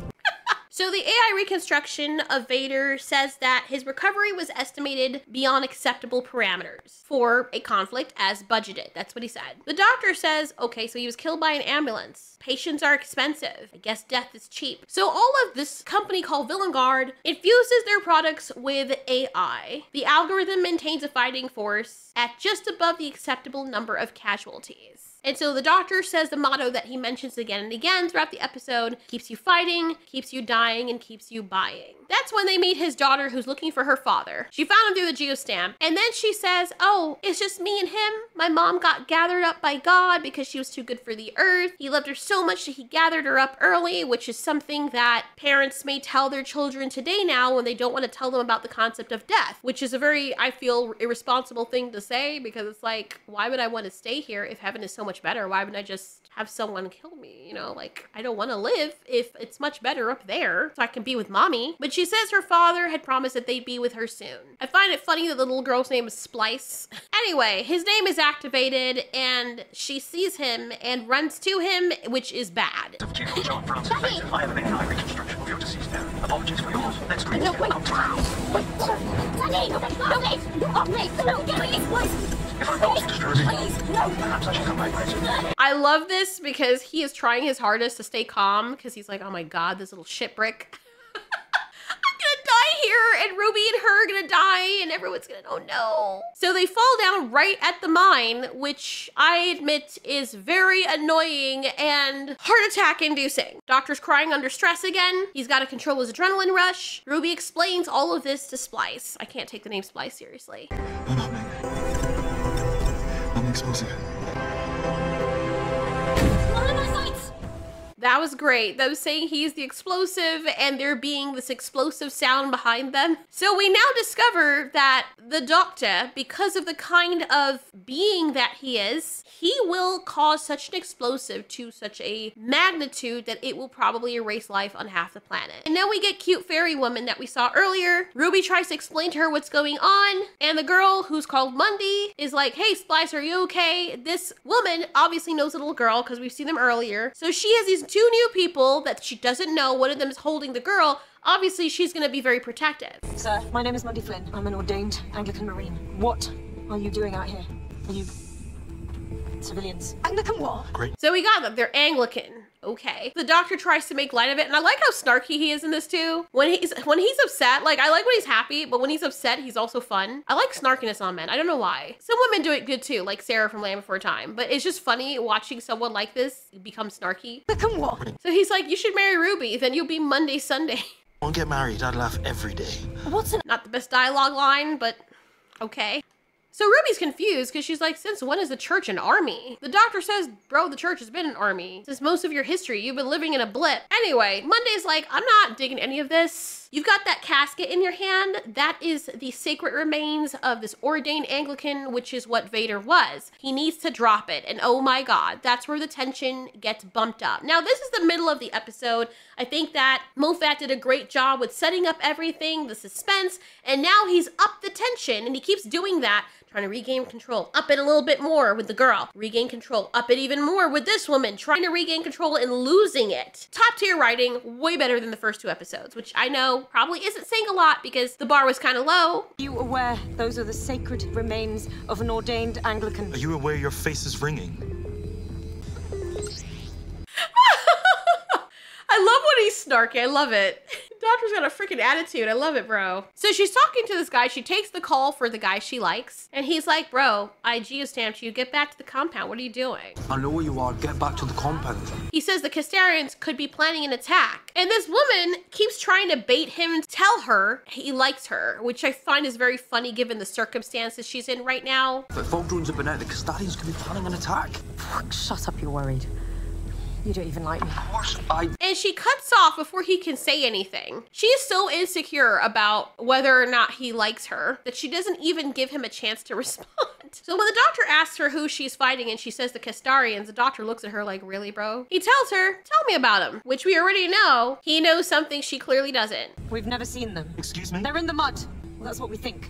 So the AI reconstruction of Vader says that his recovery was estimated beyond acceptable parameters for a conflict as budgeted. That's what he said. The doctor says, okay, so he was killed by an ambulance. Patients are expensive. I guess death is cheap. So all of this company called Villain Guard infuses their products with AI. The algorithm maintains a fighting force at just above the acceptable number of casualties. And so the doctor says the motto that he mentions again and again throughout the episode: keeps you fighting, keeps you dying, and keeps you buying. That's when they meet his daughter who's looking for her father. She found him through the geostamp. And then she says, oh, it's just me and him. My mom got gathered up by God because she was too good for the earth. He loved her so much that he gathered her up early, which is something that parents may tell their children today now when they don't want to tell them about the concept of death, which is a very, I feel, irresponsible thing to say, because it's like, why would I want to stay here if heaven is so much better? Why wouldn't I just have someone kill me? You know, like, I don't want to live if it's much better up there so I can be with mommy. But she says her father had promised that they'd be with her soon. I find it funny that the little girl's name is Splice. Anyway, his name is activated and she sees him and runs to him, which is bad. John Francis Vader, I have an AI reconstruction of your deceased parent. Apologies for yours. Let's go. No, wait. Come to house. If I'm not disturbing, perhaps I should come back later. I love this because he is trying his hardest to stay calm because he's like, oh my God, this little shit brick. Here, and Ruby and her are gonna die, and everyone's gonna, oh no. So they fall down right at the mine, which I admit is very annoying and heart attack inducing. Doctor's crying under stress again. He's got to control his adrenaline rush. Ruby explains all of this to Splice. I can't take the name Splice seriously. I'm not, man. I'm explosive. That was great. That was saying he's the explosive and there being this explosive sound behind them. So we now discover that the Doctor, because of the kind of being that he is, he will cause such an explosive to such a magnitude that it will probably erase life on half the planet. And now we get cute fairy woman that we saw earlier. Ruby tries to explain to her what's going on, and the girl, who's called Mundy, is like, hey, Splice, are you okay? This woman obviously knows the little girl because we've seen them earlier. So she has these two new people that she doesn't know. One of them is holding the girl. Obviously, she's going to be very protective. Sir, my name is Mundy Flynn. I'm an ordained Anglican Marine. What are you doing out here? Are you civilians? Anglican what? Great. So we got them. They're Anglican. Okay. The Doctor tries to make light of it, and I like how snarky he is in this too. When he's upset, like, I like when he's happy, but when he's upset, he's also fun. I like snarkiness on men. I don't know why. Some women do it good too, like Sarah from Land Before Time, but it's just funny watching someone like this become snarky. Anglican what? So he's like, you should marry Ruby, then you'll be Monday, Sunday. Won't get married, I'd laugh every day. What's an... Not the best dialogue line, but okay. So Ruby's confused because she's like, since when is the church an army? The Doctor says, bro, the church has been an army since most of your history. You've been living in a blip. Anyway, Monday's like, I'm not digging any of this. You've got that casket in your hand. That is the sacred remains of this ordained Anglican, which is what Vader was. He needs to drop it. And oh my God, that's where the tension gets bumped up. Now, this is the middle of the episode. I think that Moffat did a great job with setting up everything, the suspense, and now he's up the tension, and he keeps doing that, trying to regain control. Up it a little bit more with the girl. Regain control. Up it even more with this woman, trying to regain control and losing it. Top tier writing, way better than the first 2 episodes, which I know probably isn't saying a lot because the bar was kind of low. Are you aware those are the sacred remains of an ordained Anglican? Are you aware your face is ringing? I love when he's snarky. I love it. Doctor's got a freaking attitude. I love it, bro. So she's talking to this guy. She takes the call for the guy she likes. And he's like, bro, I geostamped you. Get back to the compound. What are you doing? I know where you are. Get back to the compound. He says the Castellarians could be planning an attack. And this woman keeps trying to bait him to tell her he likes her, which I find is very funny given the circumstances she's in right now. If fog drones have been out, the Castellarians could be planning an attack. Shut up, you're worried. You don't even like me. Of course, And she cuts off before he can say anything. She is so insecure about whether or not he likes her that she doesn't even give him a chance to respond. So when the doctor asks her who she's fighting and she says the Castellarians, the doctor looks at her like, really, bro? He tells her, tell me about him, which we already know. He knows something she clearly doesn't. We've never seen them. Excuse me? They're in the mud. Well, that's what we think.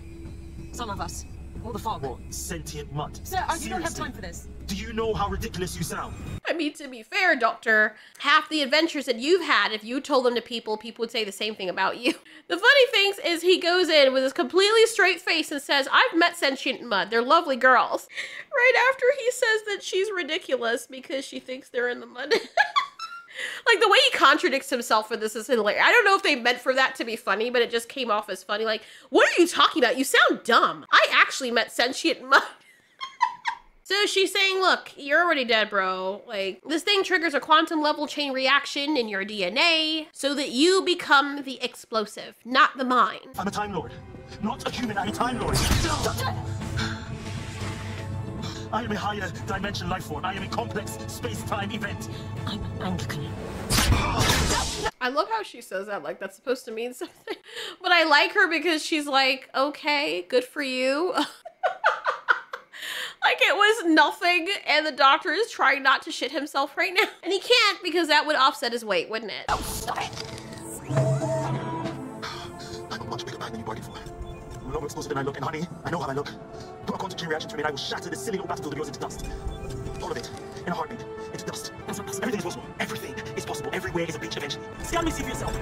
Some of us. Or the fog. What? Sentient mud? Sir, I do not have Seriously? time for this. Do you know how ridiculous you sound? I mean, to be fair, Doctor, half the adventures that you've had, if you told them to people, people would say the same thing about you. The funny thing is he goes in with his completely straight face and says, I've met sentient mud. They're lovely girls. Right after he says that she's ridiculous because she thinks they're in the mud. Like, the way he contradicts himself with this is hilarious. I don't know if they meant for that to be funny, but it just came off as funny. Like, what are you talking about? You sound dumb. I actually met sentient mud. So she's saying, look, you're already dead, bro. Like, this thing triggers a quantum level chain reaction in your DNA so that you become the explosive, not the mind. I'm a Time Lord. Not a human, I'm a Time Lord. I am a higher dimension life form. I am a complex space-time event. I'm Anglican. I love how she says that, like that's supposed to mean something. But I like her because she's like, okay, good for you. Like it was nothing, and the doctor is trying not to shit himself right now. And he can't because that would offset his weight, wouldn't it? Oh, stop it. I'm a much bigger bag than you bargained for. I'm more explosive than I look, and honey, I know how I look. Put a quantum chain reaction to me and I will shatter this silly little battlefield of yours into dust. All of it, in a heartbeat, into dust. That's not possible. Everything is possible. Everything is possible. Everywhere is a beach eventually. Scan me, see for yourself.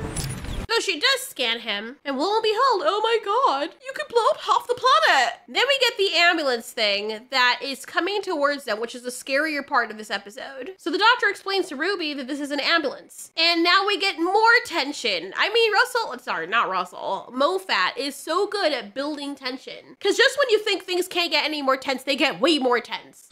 So she does scan him, and lo and behold, oh my god, you could blow up half the planet. Then we get the ambulance thing that is coming towards them, which is the scarier part of this episode. So the doctor explains to Ruby that this is an ambulance. And now we get more tension. I mean, Moffat is so good at building tension. Because just when you think things can't get any more tense, they get way more tense.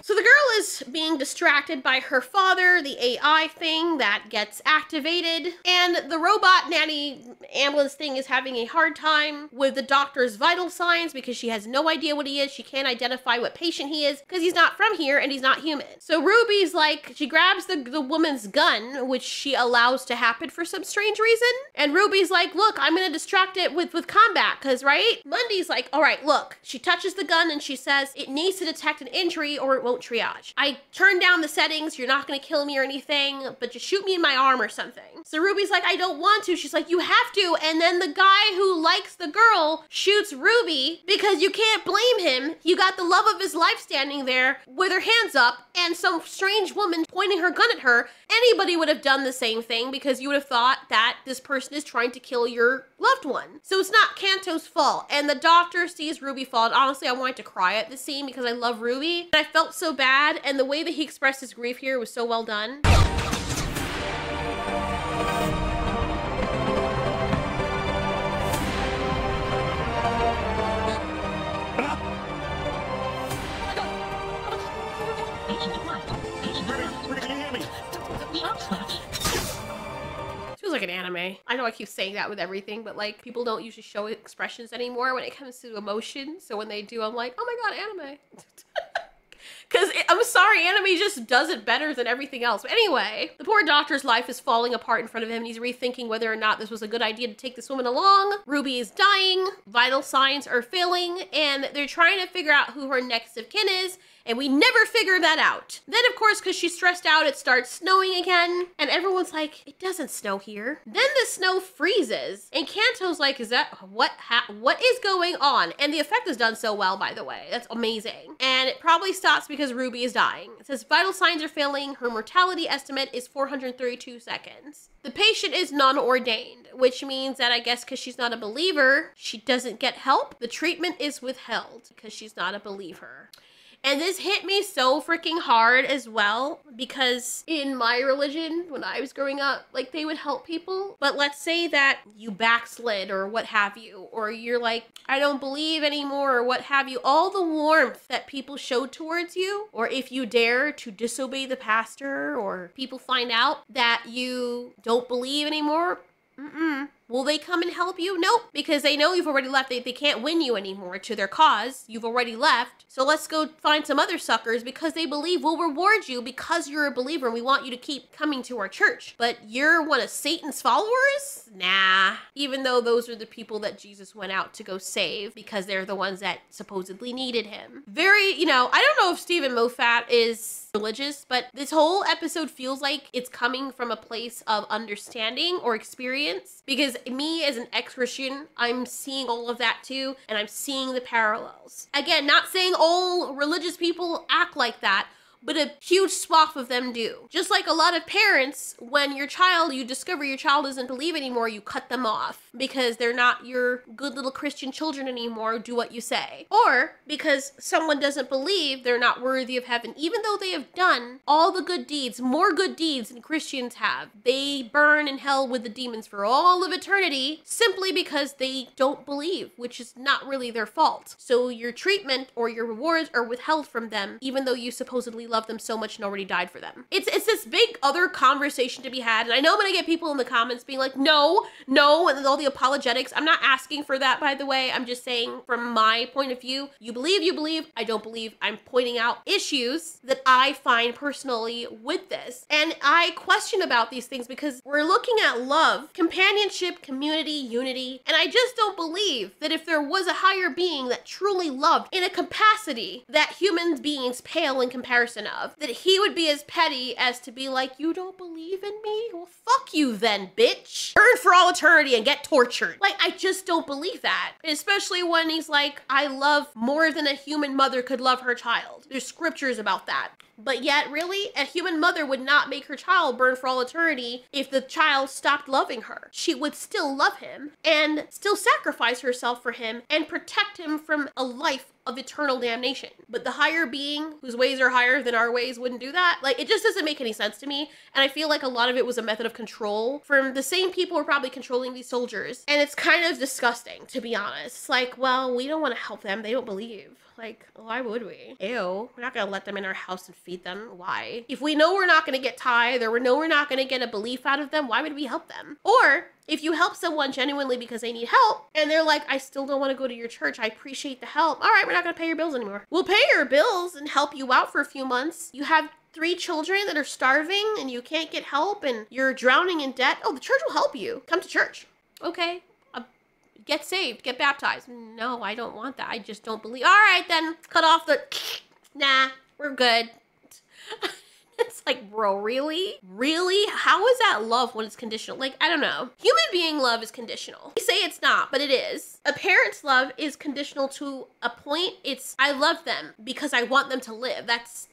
So the girl is being distracted by her father, the AI thing that gets activated, and the robot nanny ambulance thing is having a hard time with the doctor's vital signs because she has no idea what he is. She can't identify what patient he is because he's not from here and he's not human. So Ruby's like, she grabs the woman's gun, which she allows to happen for some strange reason. And Ruby's like, look, I'm gonna distract it with combat, cause right? Mundy's like, all right, look. She touches the gun and she says, it needs to detect an injury or it won't triage. I turned down the settings, you're not gonna kill me or anything, but just shoot me in my arm or something. So Ruby's like, I don't want to. She's like, you have to. And then the guy who likes the girl shoots Ruby because you can't blame him. You got the love of his life standing there with her hands up and some strange woman pointing her gun at her. Anybody would have done the same thing because you would have thought that this person is trying to kill your loved one. So it's not Kanto's fault. And the doctor sees Ruby fall. And honestly, I wanted to cry at this scene because I love Ruby. And I felt so bad. And the way that he expressed his grief here was so well done. Feels like an anime. I know I keep saying that with everything, but like people don't usually show expressions anymore when it comes to emotion. So when they do, I'm like, oh my god, anime. Because I'm sorry, anime just does it better than everything else. But anyway, the poor doctor's life is falling apart in front of him, and he's rethinking whether or not this was a good idea to take this woman along. Ruby is dying, vital signs are failing, and they're trying to figure out who her next of kin is, and we never figure that out. Then, of course, because she's stressed out, it starts snowing again, and everyone's like, it doesn't snow here. Then the snow freezes, and Kanto's like, is that, what is going on? And the effect is done so well, by the way. That's amazing. And it probably stops because Ruby is dying. It says vital signs are failing. Her mortality estimate is 432 seconds. The patient is non-ordained, which means that I guess because she's not a believer, she doesn't get help. The treatment is withheld because she's not a believer. And this hit me so freaking hard as well, because in my religion, when I was growing up, like, they would help people. But let's say that you backslid or what have you, or you're like, I don't believe anymore or what have you. All the warmth that people showed towards you, or if you dare to disobey the pastor, or people find out that you don't believe anymore, will they come and help you? Nope, because they know you've already left. They can't win you anymore to their cause. You've already left. So let's go find some other suckers because they believe we'll reward you because you're a believer and we want you to keep coming to our church. But you're one of Satan's followers? Nah. Even though those are the people that Jesus went out to go save because they're the ones that supposedly needed him. Very, I don't know if Stephen Moffat is religious, but this whole episode feels like it's coming from a place of understanding or experience, because me as an ex-Christian, I'm seeing all of that too, and I'm seeing the parallels. Again, not saying all religious people act like that, but a huge swath of them do. Just like a lot of parents, when you discover your child doesn't believe anymore, you cut them off because they're not your good little Christian children anymore, do what you say. Or because someone doesn't believe, they're not worthy of heaven, even though they have done all the good deeds, more good deeds than Christians have. They burn in hell with the demons for all of eternity simply because they don't believe, which is not really their fault. So your treatment or your rewards are withheld from them, even though you supposedly love them so much and already died for them. It's this big other conversation to be had, and I know I'm gonna get people in the comments being like, no, and then all the apologetics. I'm not asking for that, by the way. I'm just saying from my point of view, you believe, I don't believe. I'm pointing out issues that I find personally with this. And I question about these things because we're looking at love, companionship, community, unity, and I just don't believe that if there was a higher being that truly loved in a capacity that human beings pale in comparison of, that he would be as petty as to be like, you don't believe in me? Well, fuck you then, bitch. Burn for all eternity and get tortured. Like, I just don't believe that. Especially when he's like, I love more than a human mother could love her child. There's scriptures about that. But yet, really, a human mother would not make her child burn for all eternity if the child stopped loving her. She would still love him and still sacrifice herself for him and protect him from a life of eternal damnation. But the higher being, whose ways are higher than our ways, wouldn't do that. Like, it just doesn't make any sense to me. And I feel like a lot of it was a method of control from the same people who are probably controlling these soldiers. And it's kind of disgusting, to be honest. It's like, well, we don't want to help them. They don't believe. Like, why would we? Ew. We're not gonna let them in our house and feed them. Why? If we know we're not gonna get tithe, or we know we're not gonna get a belief out of them, why would we help them? Or if you help someone genuinely because they need help, and they're like, I still don't want to go to your church, I appreciate the help. All right, we're not gonna pay your bills anymore. We'll pay your bills and help you out for a few months. You have 3 children that are starving and you can't get help and you're drowning in debt. Oh, the church will help you. Come to church. Okay. Get saved, get baptized. No, I don't want that. I just don't believe. All right, then cut off the, nah, we're good. It's like, bro, really? Really? How is that love when it's conditional? Like, I don't know. Human being love is conditional. We say it's not, but it is. A parent's love is conditional to a point. It's, I love them because I want them to live. That's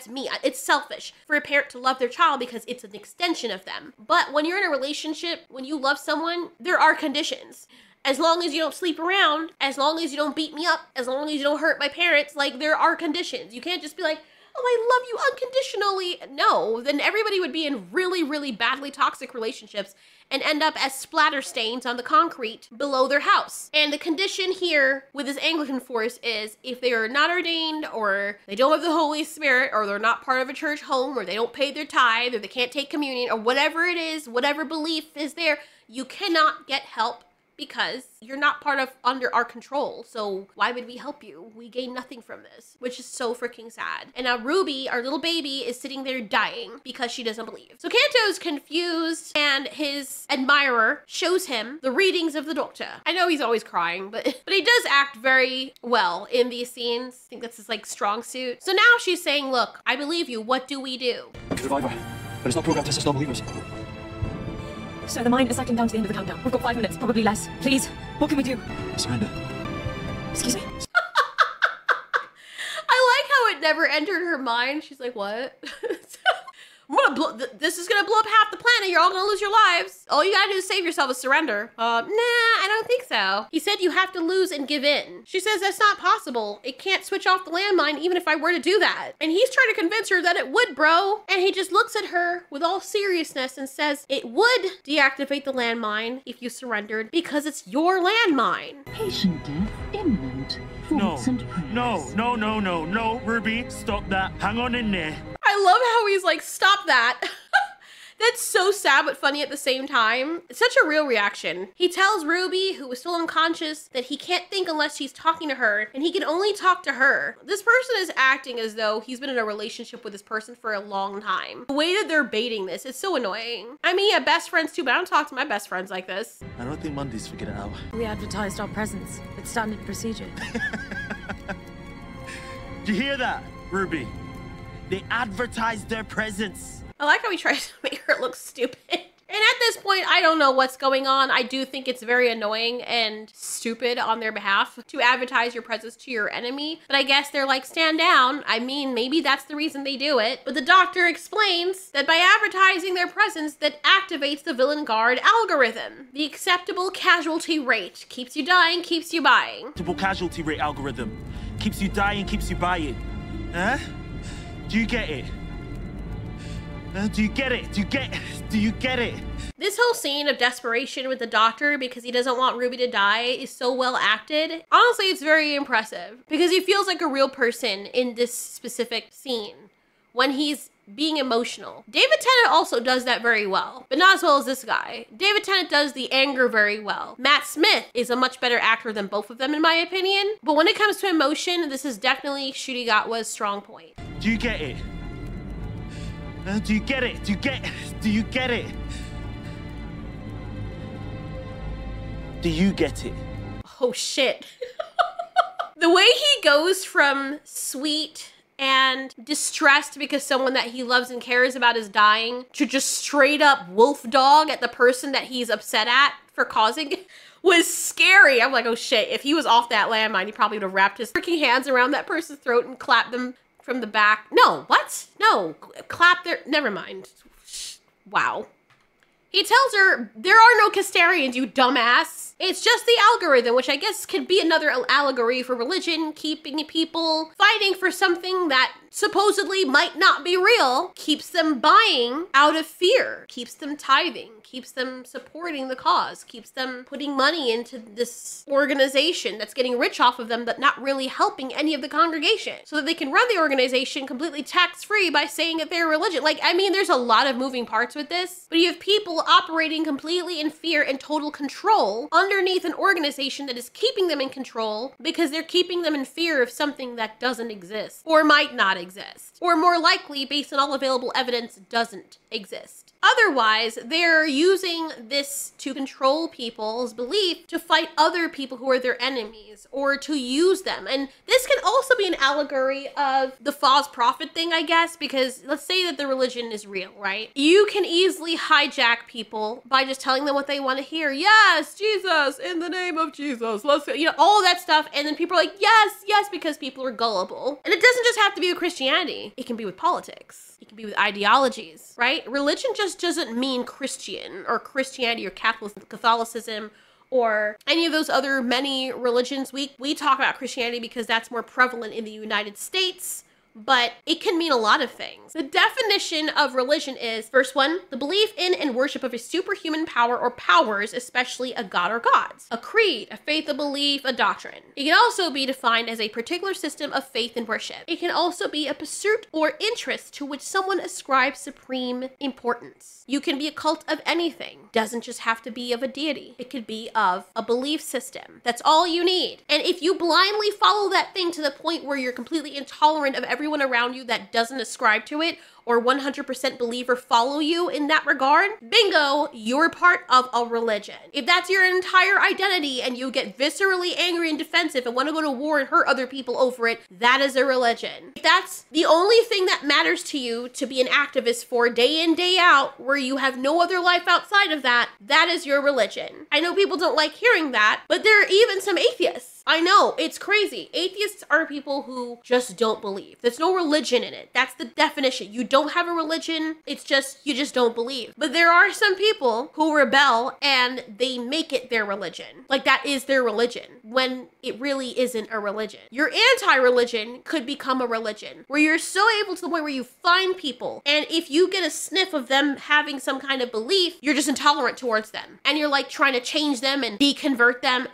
me. It's selfish for a parent to love their child because it's an extension of them. But when you're in a relationship, when you love someone, there are conditions. As long as you don't sleep around, as long as you don't beat me up, as long as you don't hurt my parents, like, there are conditions. You can't just be like, oh, I love you unconditionally. No, then everybody would be in really, really badly toxic relationships and end up as splatter stains on the concrete below their house. And the condition here with this Anglican force is if they are not ordained, or they don't have the Holy Spirit, or they're not part of a church home, or they don't pay their tithe, or they can't take communion, or whatever it is, whatever belief is there, you cannot get help because you're not part of under our control. So why would we help you? We gain nothing from this, which is so freaking sad. And now Ruby, our little baby, is sitting there dying because she doesn't believe. So Kanto's confused and his admirer shows him the readings of the doctor. I know he's always crying, but he does act very well in these scenes. I think that's his like strong suit. So now she's saying, look, I believe you. What do we do? Survivor, but it's not programmed to assist non-believers. So the mine is cycling down to the end of the countdown. We've got 5 minutes, probably less. Please, what can we do? Surrender. Excuse me? I like how it never entered her mind. She's like, what? I'm gonna this is gonna blow up half the planet. You're all gonna lose your lives. All you gotta do is save yourself is surrender. Nah, I don't think so. He said you have to lose and give in. She says that's not possible. It can't switch off the landmine even if I were to do that. And he's trying to convince her that it would, bro. And he just looks at her with all seriousness and says it would deactivate the landmine if you surrendered because it's your landmine. Patient death imminent. Thoughts and prayers. No, Ruby, stop that. Hang on in there. I love how he's like, stop that. That's so sad but funny at the same time. It's such a real reaction. He tells Ruby, who is still unconscious, that he can't think unless she's talking to her, and he can only talk to her. This person is acting as though he's been in a relationship with this person for a long time. The way that they're baiting this is so annoying. I mean, yeah, best friends too, but I don't talk to my best friends like this. I don't think Monday's figured it out. We advertised our presence. It's standard procedure. Do you hear that, Ruby? They advertised their presence. I like how he tries to make her look stupid. And at this point, I don't know what's going on. I do think it's very annoying and stupid on their behalf to advertise your presence to your enemy. But I guess they're like, stand down. I mean, maybe that's the reason they do it. But the doctor explains that by advertising their presence, that activates the villain guard algorithm. The acceptable casualty rate keeps you dying, keeps you buying. Acceptable casualty rate algorithm keeps you dying, keeps you buying. Huh? Do you get it? Do you get it? Do you get it? This whole scene of desperation with the doctor because he doesn't want Ruby to die is so well acted. Honestly, it's very impressive because he feels like a real person in this specific scene when he's being emotional. David Tennant also does that very well, but not as well as this guy. David Tennant does the anger very well. Matt Smith is a much better actor than both of them in my opinion, but when it comes to emotion, this is definitely Ncuti Gatwa's strong point. Do you get it? Do you get it? Do you get it? Do you get it? Do you get it? Oh shit. The way he goes from sweet and distressed because someone that he loves and cares about is dying to just straight up wolf dog at the person that he's upset at for causing it was scary. I'm like, oh shit, if he was off that landmine, he probably would have wrapped his freaking hands around that person's throat and clapped them from the back. No, what? No, clap their, never mind. Wow. He tells her, there are no Castarians, you dumbass. It's just the algorithm, which I guess could be another allegory for religion, keeping people fighting for something that supposedly might not be real, keeps them buying out of fear, keeps them tithing, keeps them supporting the cause, keeps them putting money into this organization that's getting rich off of them but not really helping any of the congregation so that they can run the organization completely tax-free by saying that they're religion. Like, I mean, there's a lot of moving parts with this, but you have people operating completely in fear and total control underneath an organization that is keeping them in control because they're keeping them in fear of something that doesn't exist or might not exist, or more likely, based on all available evidence, doesn't exist. Otherwise, they're using this to control people's belief to fight other people who are their enemies or to use them. And this can also be an allegory of the false prophet thing, I guess, because let's say that the religion is real, right? You can easily hijack people by just telling them what they want to hear. Yes, Jesus, in the name of Jesus, let's go. You know, all of that stuff. And then people are like, yes, yes, because people are gullible. And it doesn't just have to be with Christianity. It can be with politics. It can be with ideologies, right? Religion just doesn't mean Christian or Christianity or Catholicism or any of those other many religions. We talk about Christianity because that's more prevalent in the United States but it can mean a lot of things. The definition of religion is, first one, the belief in and worship of a superhuman power or powers, especially a god or gods. A creed, a faith, a belief, a doctrine. It can also be defined as a particular system of faith and worship. It can also be a pursuit or interest to which someone ascribes supreme importance. You can be a cult of anything. Doesn't just have to be of a deity. It could be of a belief system. That's all you need. And if you blindly follow that thing to the point where you're completely intolerant of everyone around you that doesn't ascribe to it, or 100% believe or follow you in that regard, bingo, you're part of a religion. If that's your entire identity and you get viscerally angry and defensive and want to go to war and hurt other people over it, that is a religion. If that's the only thing that matters to you to be an activist for day in, day out, where you have no other life outside of that, that is your religion. I know people don't like hearing that, but there are even some atheists. I know, it's crazy. Atheists are people who just don't believe. There's no religion in it. That's the definition. You don't have a religion. It's just, you just don't believe. But there are some people who rebel and they make it their religion. Like that is their religion when it really isn't a religion. Your anti-religion could become a religion where you're so able to the point where you find people, and if you get a sniff of them having some kind of belief, you're just intolerant towards them. And you're like trying to change them and deconvert them.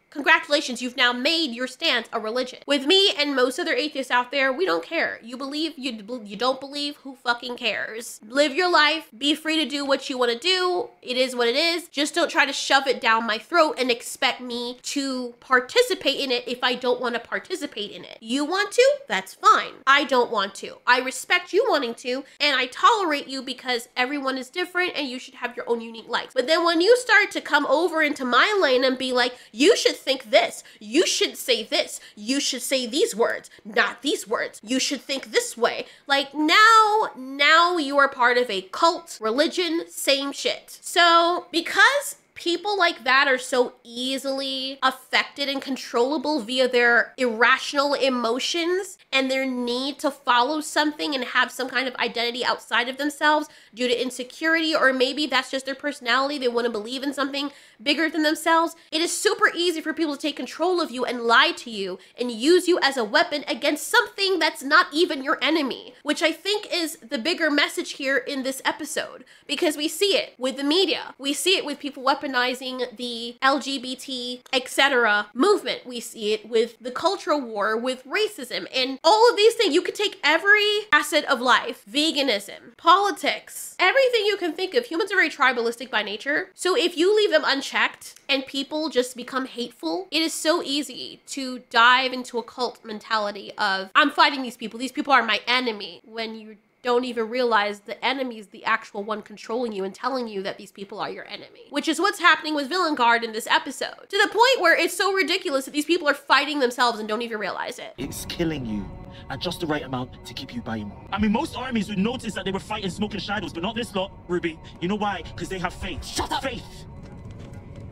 Congratulations, you've now made your stance a religion. With me and most other atheists out there, we don't care. You believe, you don't believe, who fucking cares? Live your life, be free to do what you want to do. It is what it is. Just don't try to shove it down my throat and expect me to participate in it if I don't want to participate in it. You want to? That's fine. I don't want to. I respect you wanting to, and I tolerate you because everyone is different and you should have your own unique likes. But then when you start to come over into my lane and be like, you should think this, you should say this, you should say these words, not these words, you should think this way. Like now you are part of a cult, religion, same shit. So because people like that are so easily affected and controllable via their irrational emotions and their need to follow something and have some kind of identity outside of themselves due to insecurity, or maybe that's just their personality, they want to believe in something bigger than themselves. It is super easy for people to take control of you and lie to you and use you as a weapon against something that's not even your enemy, which I think is the bigger message here in this episode, because we see it with the media. We see it with people weaponizing the LGBT, etc. movement. We see it with the cultural war, with racism, and all of these things. You could take every facet of life, veganism, politics, everything you can think of. Humans are very tribalistic by nature. So if you leave them unchecked and people just become hateful, it is so easy to dive into a cult mentality of, I'm fighting these people are my enemy, when you don't even realize the enemy is the actual one controlling you and telling you that these people are your enemy, which is what's happening with Villengard in this episode, to the point where it's so ridiculous that these people are fighting themselves and don't even realize it. It's killing you, and just the right amount to keep you buying more. I mean, most armies would notice that they were fighting smoke and shadows, but not this lot, Ruby. You know why? Because they have faith. Shut up! Faith!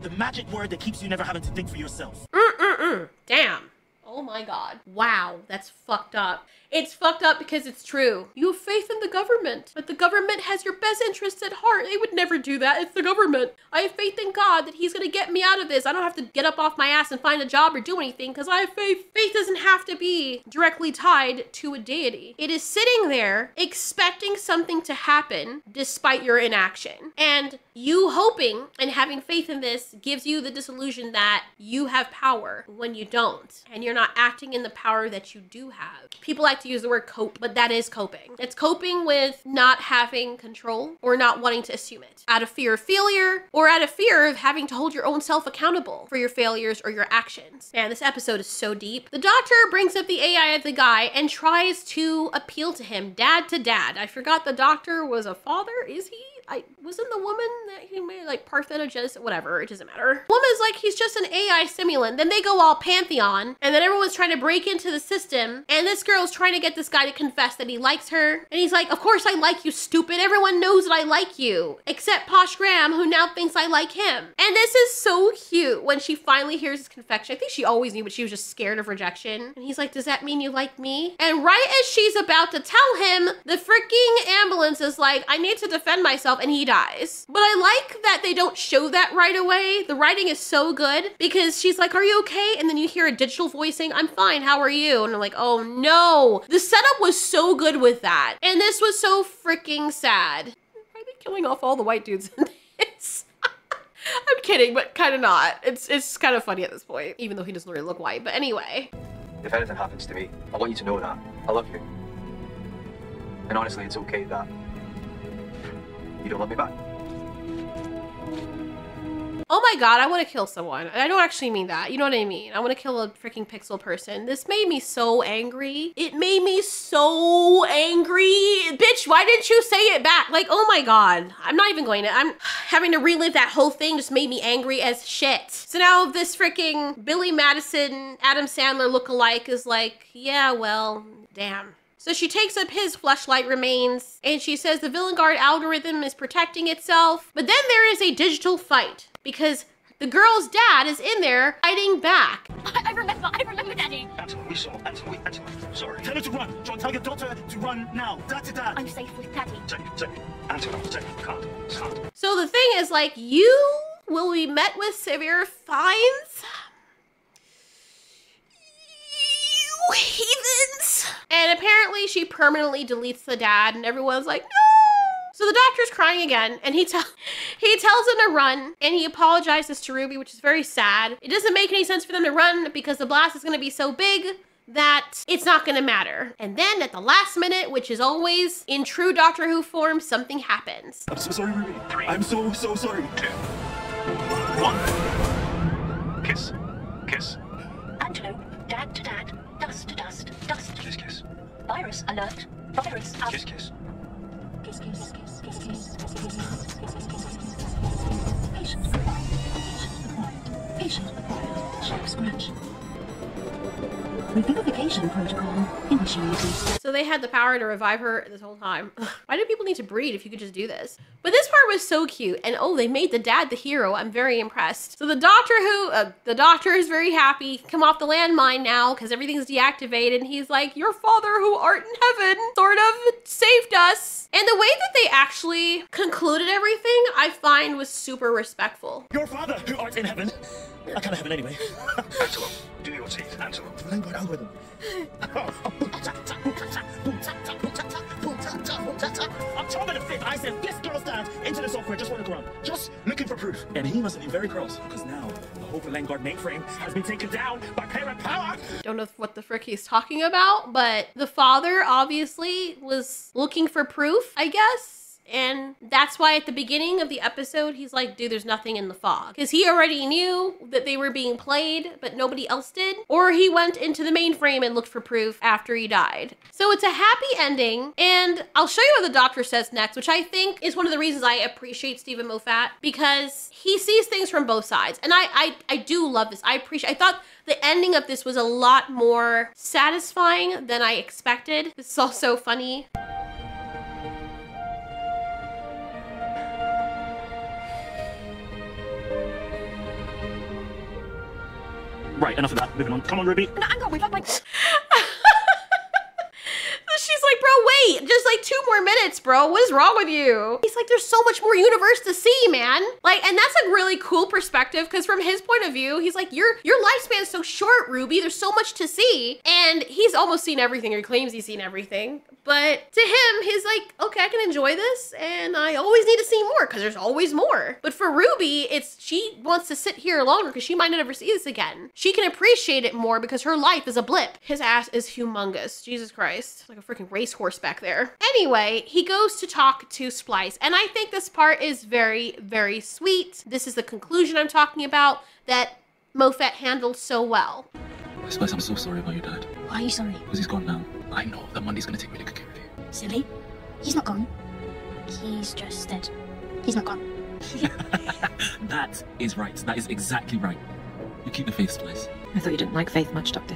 The magic word that keeps you never having to think for yourself. Damn. Oh my god. Wow, that's fucked up. It's fucked up because it's true. You have faith in the government, but the government has your best interests at heart. They would never do that. It's the government. I have faith in God that he's gonna get me out of this. I don't have to get up off my ass and find a job or do anything because I have faith. Faith doesn't have to be directly tied to a deity. It is sitting there expecting something to happen despite your inaction. And you hoping and having faith in this gives you the disillusion that you have power when you don't, and you're not acting in the power that you do have. People like to use the word cope, but that is coping. It's coping with not having control or not wanting to assume it out of fear of failure, or out of fear of having to hold your own self accountable for your failures or your actions. Man, this episode is so deep. The doctor brings up the AI of the guy and tries to appeal to him, dad to dad. I forgot the doctor was a father. Is he? Wasn't the woman that he made like parthenogenesis, whatever, it doesn't matter. Woman's like, he's just an AI simulant. Then they go all Pantheon, and then everyone's trying to break into the system, and this girl's trying to get this guy to confess that he likes her. And he's like, of course I like you, stupid. Everyone knows that I like you, except Posh Graham, who now thinks I like him. And this is so cute when she finally hears his confession. I think she always knew, but she was just scared of rejection. And he's like, does that mean you like me? And right as she's about to tell him, the freaking freaking ambulance is like, I need to defend myself, and he dies. But I like that they don't show that right away. The writing is so good because she's like, are you okay? And then you hear a digital voice saying, I'm fine, how are you? And I'm like, oh no. The setup was so good with that. And this was so freaking sad. Are they killing off all the white dudes in this? I'm kidding, but kind of not. It's kind of funny at this point, even though he doesn't really look white. But anyway. If anything happens to me, I want you to know that I love you. And honestly, it's okay that you don't love me back. Oh my god, I want to kill someone. I don't actually mean that. You know what I mean? I want to kill a freaking pixel person. This made me so angry. It made me so angry. Bitch, why didn't you say it back? Like, oh my god. I'm not even going to. I'm having to relive that whole thing just made me angry as shit. So now this freaking Billy Madison, Adam Sandler lookalike is like, yeah, well, damn. So she takes up his fleshlight remains and she says the Villain Guard algorithm is protecting itself. But then there is a digital fight because the girl's dad is in there fighting back. I remember, Daddy. Angela, we saw. Angela, sorry. Tell her to run. John, tell your daughter to run now. Dad. I'm safe with Daddy. Angela, can't. So the thing is, like, you will be met with severe fines. Heathens. And apparently she permanently deletes the dad and everyone's like, no. So the doctor's crying again and he tells him to run and he apologizes to Ruby, which is very sad. It doesn't make any sense for them to run because the blast is going to be so big that it's not going to matter. And then at the last minute, which is always in true Doctor Who form, something happens. I'm so sorry, Ruby. I'm so sorry. 2, 1. Kiss. Angelo, dad to dad, dust to dust, dust. Kiss. Virus alert. Virus out. Kiss. Kiss. Patient acquired. Shock scratch. Revivification protocol initiated. So they had the power to revive her this whole time. Why do people need to breed if you could just do this? But this part was so cute. And oh, they made the dad the hero. I'm very impressed. So the doctor is very happy. Come off the landmine now because everything's deactivated. And he's like, your father who art in heaven sort of saved us. And the way that they actually concluded everything, I find was super respectful. Your father who art in heaven. I kind of heaven anyway. Angela, do your teeth, Angela. Algorithm. October the 5th, I said this girl's dad into the software just wanted to run. Just looking for proof. And he must have been very cross because now the whole Villain Guard mainframe has been taken down by parent power. Don't know what the frick he's talking about, but the father obviously was looking for proof, I guess. And that's why at the beginning of the episode, he's like, dude, there's nothing in the fog. Because he already knew that they were being played, but nobody else did. Or he went into the mainframe and looked for proof after he died. So it's a happy ending. And I'll show you what the doctor says next, which I think is one of the reasons I appreciate Stephen Moffat, because he sees things from both sides. And I do love this. I thought the ending of this was a lot more satisfying than I expected. This is also funny. Right, enough of that. Moving on. Come on, Ruby. No, hang on, we've had like... She's like, bro, wait, just like 2 more minutes, bro. What is wrong with you? He's like, there's so much more universe to see, man. Like, and that's a really cool perspective because from his point of view, he's like, your lifespan is so short, Ruby. There's so much to see. And he's almost seen everything, or he claims he's seen everything. But to him, he's like, okay, I can enjoy this. And I always need to see more because there's always more. But for Ruby, she wants to sit here longer because she might never see this again. She can appreciate it more because her life is a blip. His ass is humongous. Jesus Christ. Like a freaking racehorse back there. Anyway, he goes to talk to Splice. And I think this part is very, very sweet. This is the conclusion I'm talking about that Moffat handled so well. Splice, I'm so sorry about your dad. Why are you sorry? Because he's gone now. I know that Monty's gonna take really good care of you. Silly. He's not gone. He's just dead. He's not gone. That is right. That is exactly right. You keep the faith, Splice. I thought you didn't like faith much, Doctor.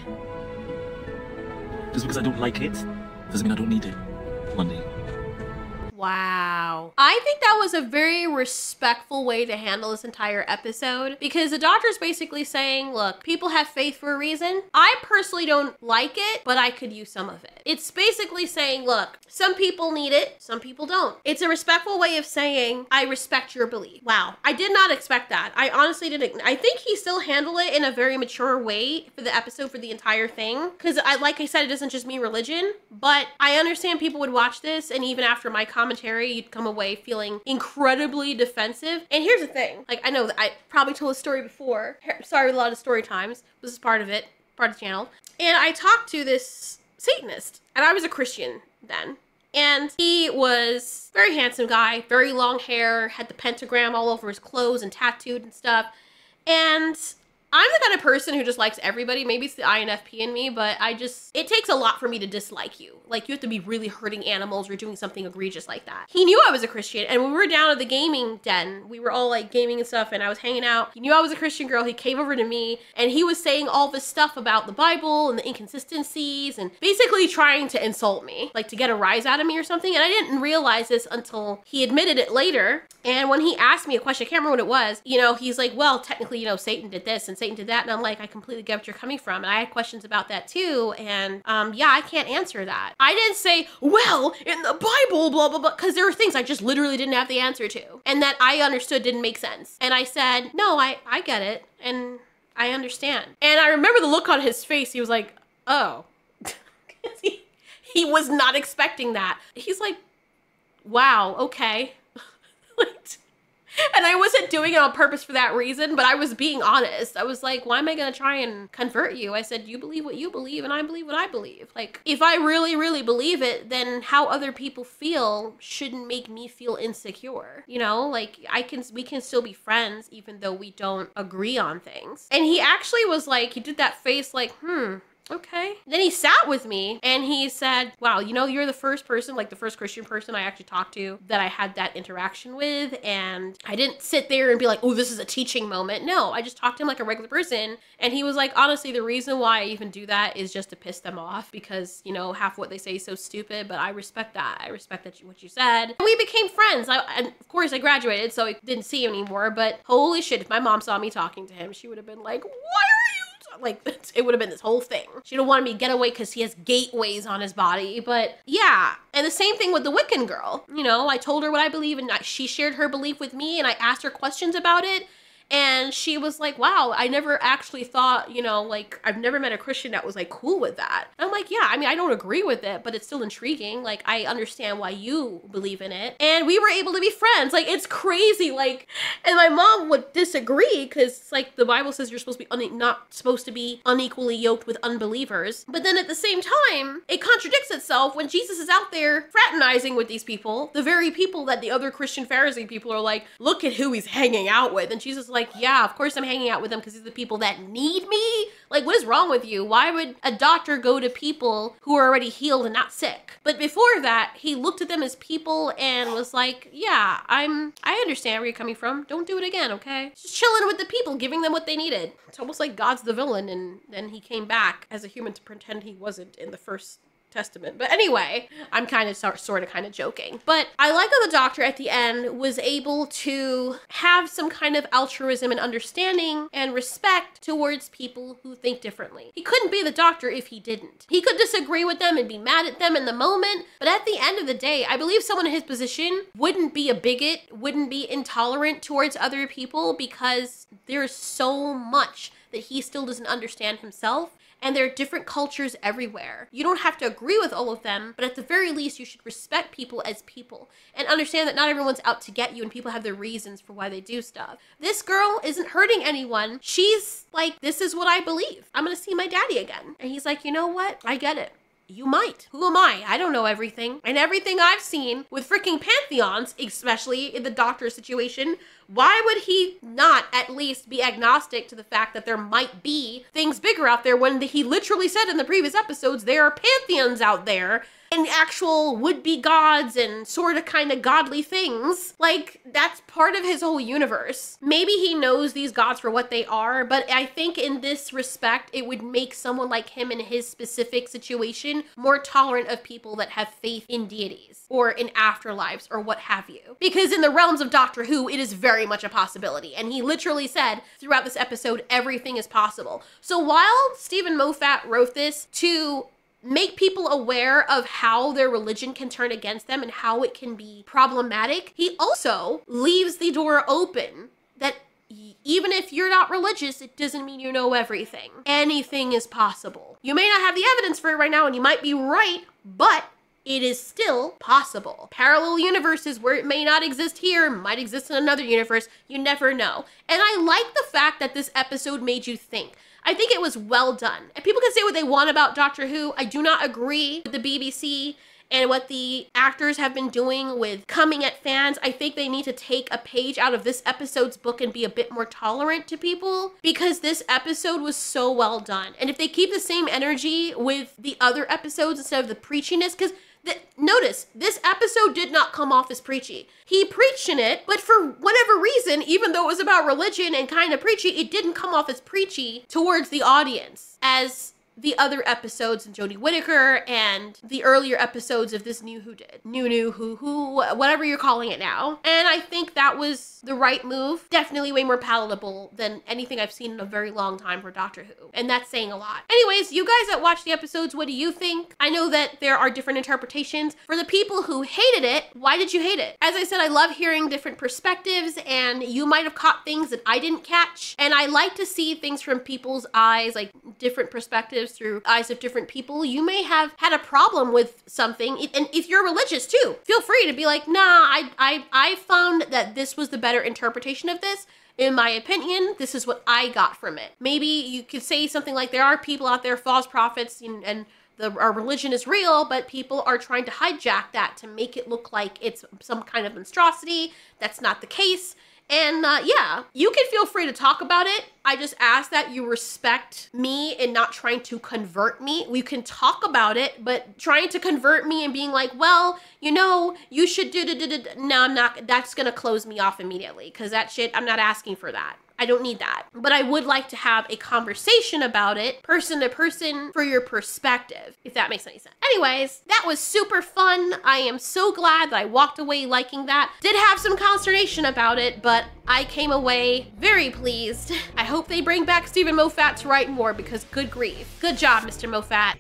Just because I don't like it doesn't mean I don't need it. Monday. Wow. Wow. I think that was a very respectful way to handle this entire episode, because the doctor's basically saying, look, people have faith for a reason. I personally don't like it, but I could use some of it. It's basically saying, look, some people need it, some people don't. It's a respectful way of saying, I respect your belief. Wow. I did not expect that. I honestly didn't. I think he still handled it in a very mature way for the episode, for the entire thing. Because like I said, it doesn't just mean religion, but I understand people would watch this, and even after my commentary, you'd come away feeling incredibly defensive. And here's the thing. Like, I know that I probably told a story before. Sorry with a lot of story times. This is part of it, part of the channel. And I talked to this Satanist, and I was a Christian then. And he was a very handsome guy, very long hair, had the pentagram all over his clothes and tattooed and stuff. And I'm the kind of person who just likes everybody. Maybe it's the INFP in me, but it takes a lot for me to dislike you. Like, you have to be really hurting animals or doing something egregious like that. He knew I was a Christian, and when we were down at the gaming den, we were all like gaming and stuff, and I was hanging out. He knew I was a Christian girl. He came over to me, and he was saying all this stuff about the Bible and the inconsistencies, and basically trying to insult me, like to get a rise out of me or something. And I didn't realize this until he admitted it later. And when he asked me a question, I can't remember what it was, you know, he's like, well, technically, you know, Satan did this and Satan did that. And I'm like, I completely get what you're coming from. And I had questions about that too. And yeah, I can't answer that. I didn't say, well, in the Bible, blah, blah, blah, because there were things I just literally didn't have the answer to. And that I understood didn't make sense. And I said, no, I get it. And I understand. And I remember the look on his face. He was like, oh. he was not expecting that. He's like, wow, okay. And I wasn't doing it on purpose for that reason, but I was being honest. I was like, why am I going to try and convert you? I said, you believe what you believe and I believe what I believe. Like, if I really, really believe it, then how other people feel shouldn't make me feel insecure. You know, like we can still be friends even though we don't agree on things. And he actually was like, he did that face like, okay. Then he sat with me and he said, wow, you know, you're the first person, like the first Christian person I actually talked to that I had that interaction with. And I didn't sit there and be like, oh, this is a teaching moment. No, I just talked to him like a regular person. And he was like, honestly, the reason why I even do that is just to piss them off because, you know, half what they say is so stupid, but I respect that. I respect what you said. And we became friends. And of course I graduated, so I didn't see him anymore, but holy shit, if my mom saw me talking to him, she would have been like, why are you? Like, it would have been this whole thing. She don't want me to get away because he has gateways on his body. But yeah, and the same thing with the Wiccan girl. You know, I told her what I believe and she shared her belief with me and I asked her questions about it. And she was like, wow, I never actually thought, you know, like, I've never met a Christian that was like cool with that. And I'm like, yeah, I mean, I don't agree with it, but it's still intriguing. Like, I understand why you believe in it. And we were able to be friends. Like, it's crazy. Like, and my mom would disagree because, like, the Bible says you're supposed to be not supposed to be unequally yoked with unbelievers. But then at the same time, it contradicts itself when Jesus is out there fraternizing with these people, the very people that the other Christian Pharisee people are like, look at who he's hanging out with. And Jesus is like, yeah, of course I'm hanging out with them because these are the people that need me. Like, what is wrong with you? Why would a doctor go to people who are already healed and not sick? But before that, he looked at them as people and was like, yeah, I understand where you're coming from. Don't do it again, okay? Just chilling with the people, giving them what they needed. It's almost like God's the villain and then he came back as a human to pretend he wasn't in the first Testament. But anyway, I'm kind of sort of joking. But I like how the doctor at the end was able to have some kind of altruism and understanding and respect towards people who think differently. He couldn't be the doctor if he didn't. He could disagree with them and be mad at them in the moment, but at the end of the day, I believe someone in his position wouldn't be a bigot, wouldn't be intolerant towards other people because there's so much that he still doesn't understand himself. And there are different cultures everywhere. You don't have to agree with all of them, but at the very least, you should respect people as people and understand that not everyone's out to get you and people have their reasons for why they do stuff. This girl isn't hurting anyone. She's like, this is what I believe. I'm gonna see my daddy again. And he's like, you know what? I get it. You might. Who am I? I don't know everything. And everything I've seen with freaking pantheons, especially in the doctor situation, Why would he not at least be agnostic to the fact that there might be things bigger out there when he literally said in the previous episodes there are pantheons out there and actual would-be gods and sort of kind of godly things? Like, that's part of his whole universe. Maybe he knows these gods for what they are, but I think in this respect, it would make someone like him in his specific situation more tolerant of people that have faith in deities or in afterlives or what have you. Because in the realms of Doctor Who, it is very much a possibility. And he literally said throughout this episode, everything is possible. So while Steven Moffat wrote this to make people aware of how their religion can turn against them and how it can be problematic, he also leaves the door open that even if you're not religious, it doesn't mean you know everything. Anything is possible. You may not have the evidence for it right now and you might be right, but it is still possible. Parallel universes where it may not exist here might exist in another universe. You never know. And I like the fact that this episode made you think. I think it was well done. And people can say what they want about Doctor Who. I do not agree with the BBC and what the actors have been doing with coming at fans. I think they need to take a page out of this episode's book and be a bit more tolerant to people, because this episode was so well done. And if they keep the same energy with the other episodes instead of the preachiness, because notice, this episode did not come off as preachy. He preached in it, but for whatever reason, even though it was about religion and kind of preachy, it didn't come off as preachy towards the audience as the other episodes in Jodie Whittaker and the earlier episodes of this New Who did. New Who, whatever you're calling it now. And I think that was the right move. Definitely way more palatable than anything I've seen in a very long time for Doctor Who. And that's saying a lot. Anyways, you guys that watch the episodes, what do you think? I know that there are different interpretations. For the people who hated it, why did you hate it? As I said, I love hearing different perspectives, and you might have caught things that I didn't catch. And I like to see things from people's eyes, like different perspectives through eyes of different people. You may have had a problem with something, and if you're religious too, feel free to be like, nah, I found that this was the better interpretation of this. In my opinion, this is what I got from it. Maybe you could say something like, there are people out there, false prophets, and our religion is real, but people are trying to hijack that to make it look like it's some kind of monstrosity. That's not the case. And yeah, you can feel free to talk about it. I just ask that you respect me and not trying to convert me. We can talk about it, but trying to convert me and being like, well, you know, you should do, no, I'm not. That's going to close me off immediately, because that shit, I'm not asking for that. I don't need that. But I would like to have a conversation about it, person to person, for your perspective, if that makes any sense. Anyways, that was super fun. I am so glad that I walked away liking that. Did have some consternation about it, but I came away very pleased. I hope they bring back Steven Moffat to write more, because good grief. Good job, Mr. Moffat.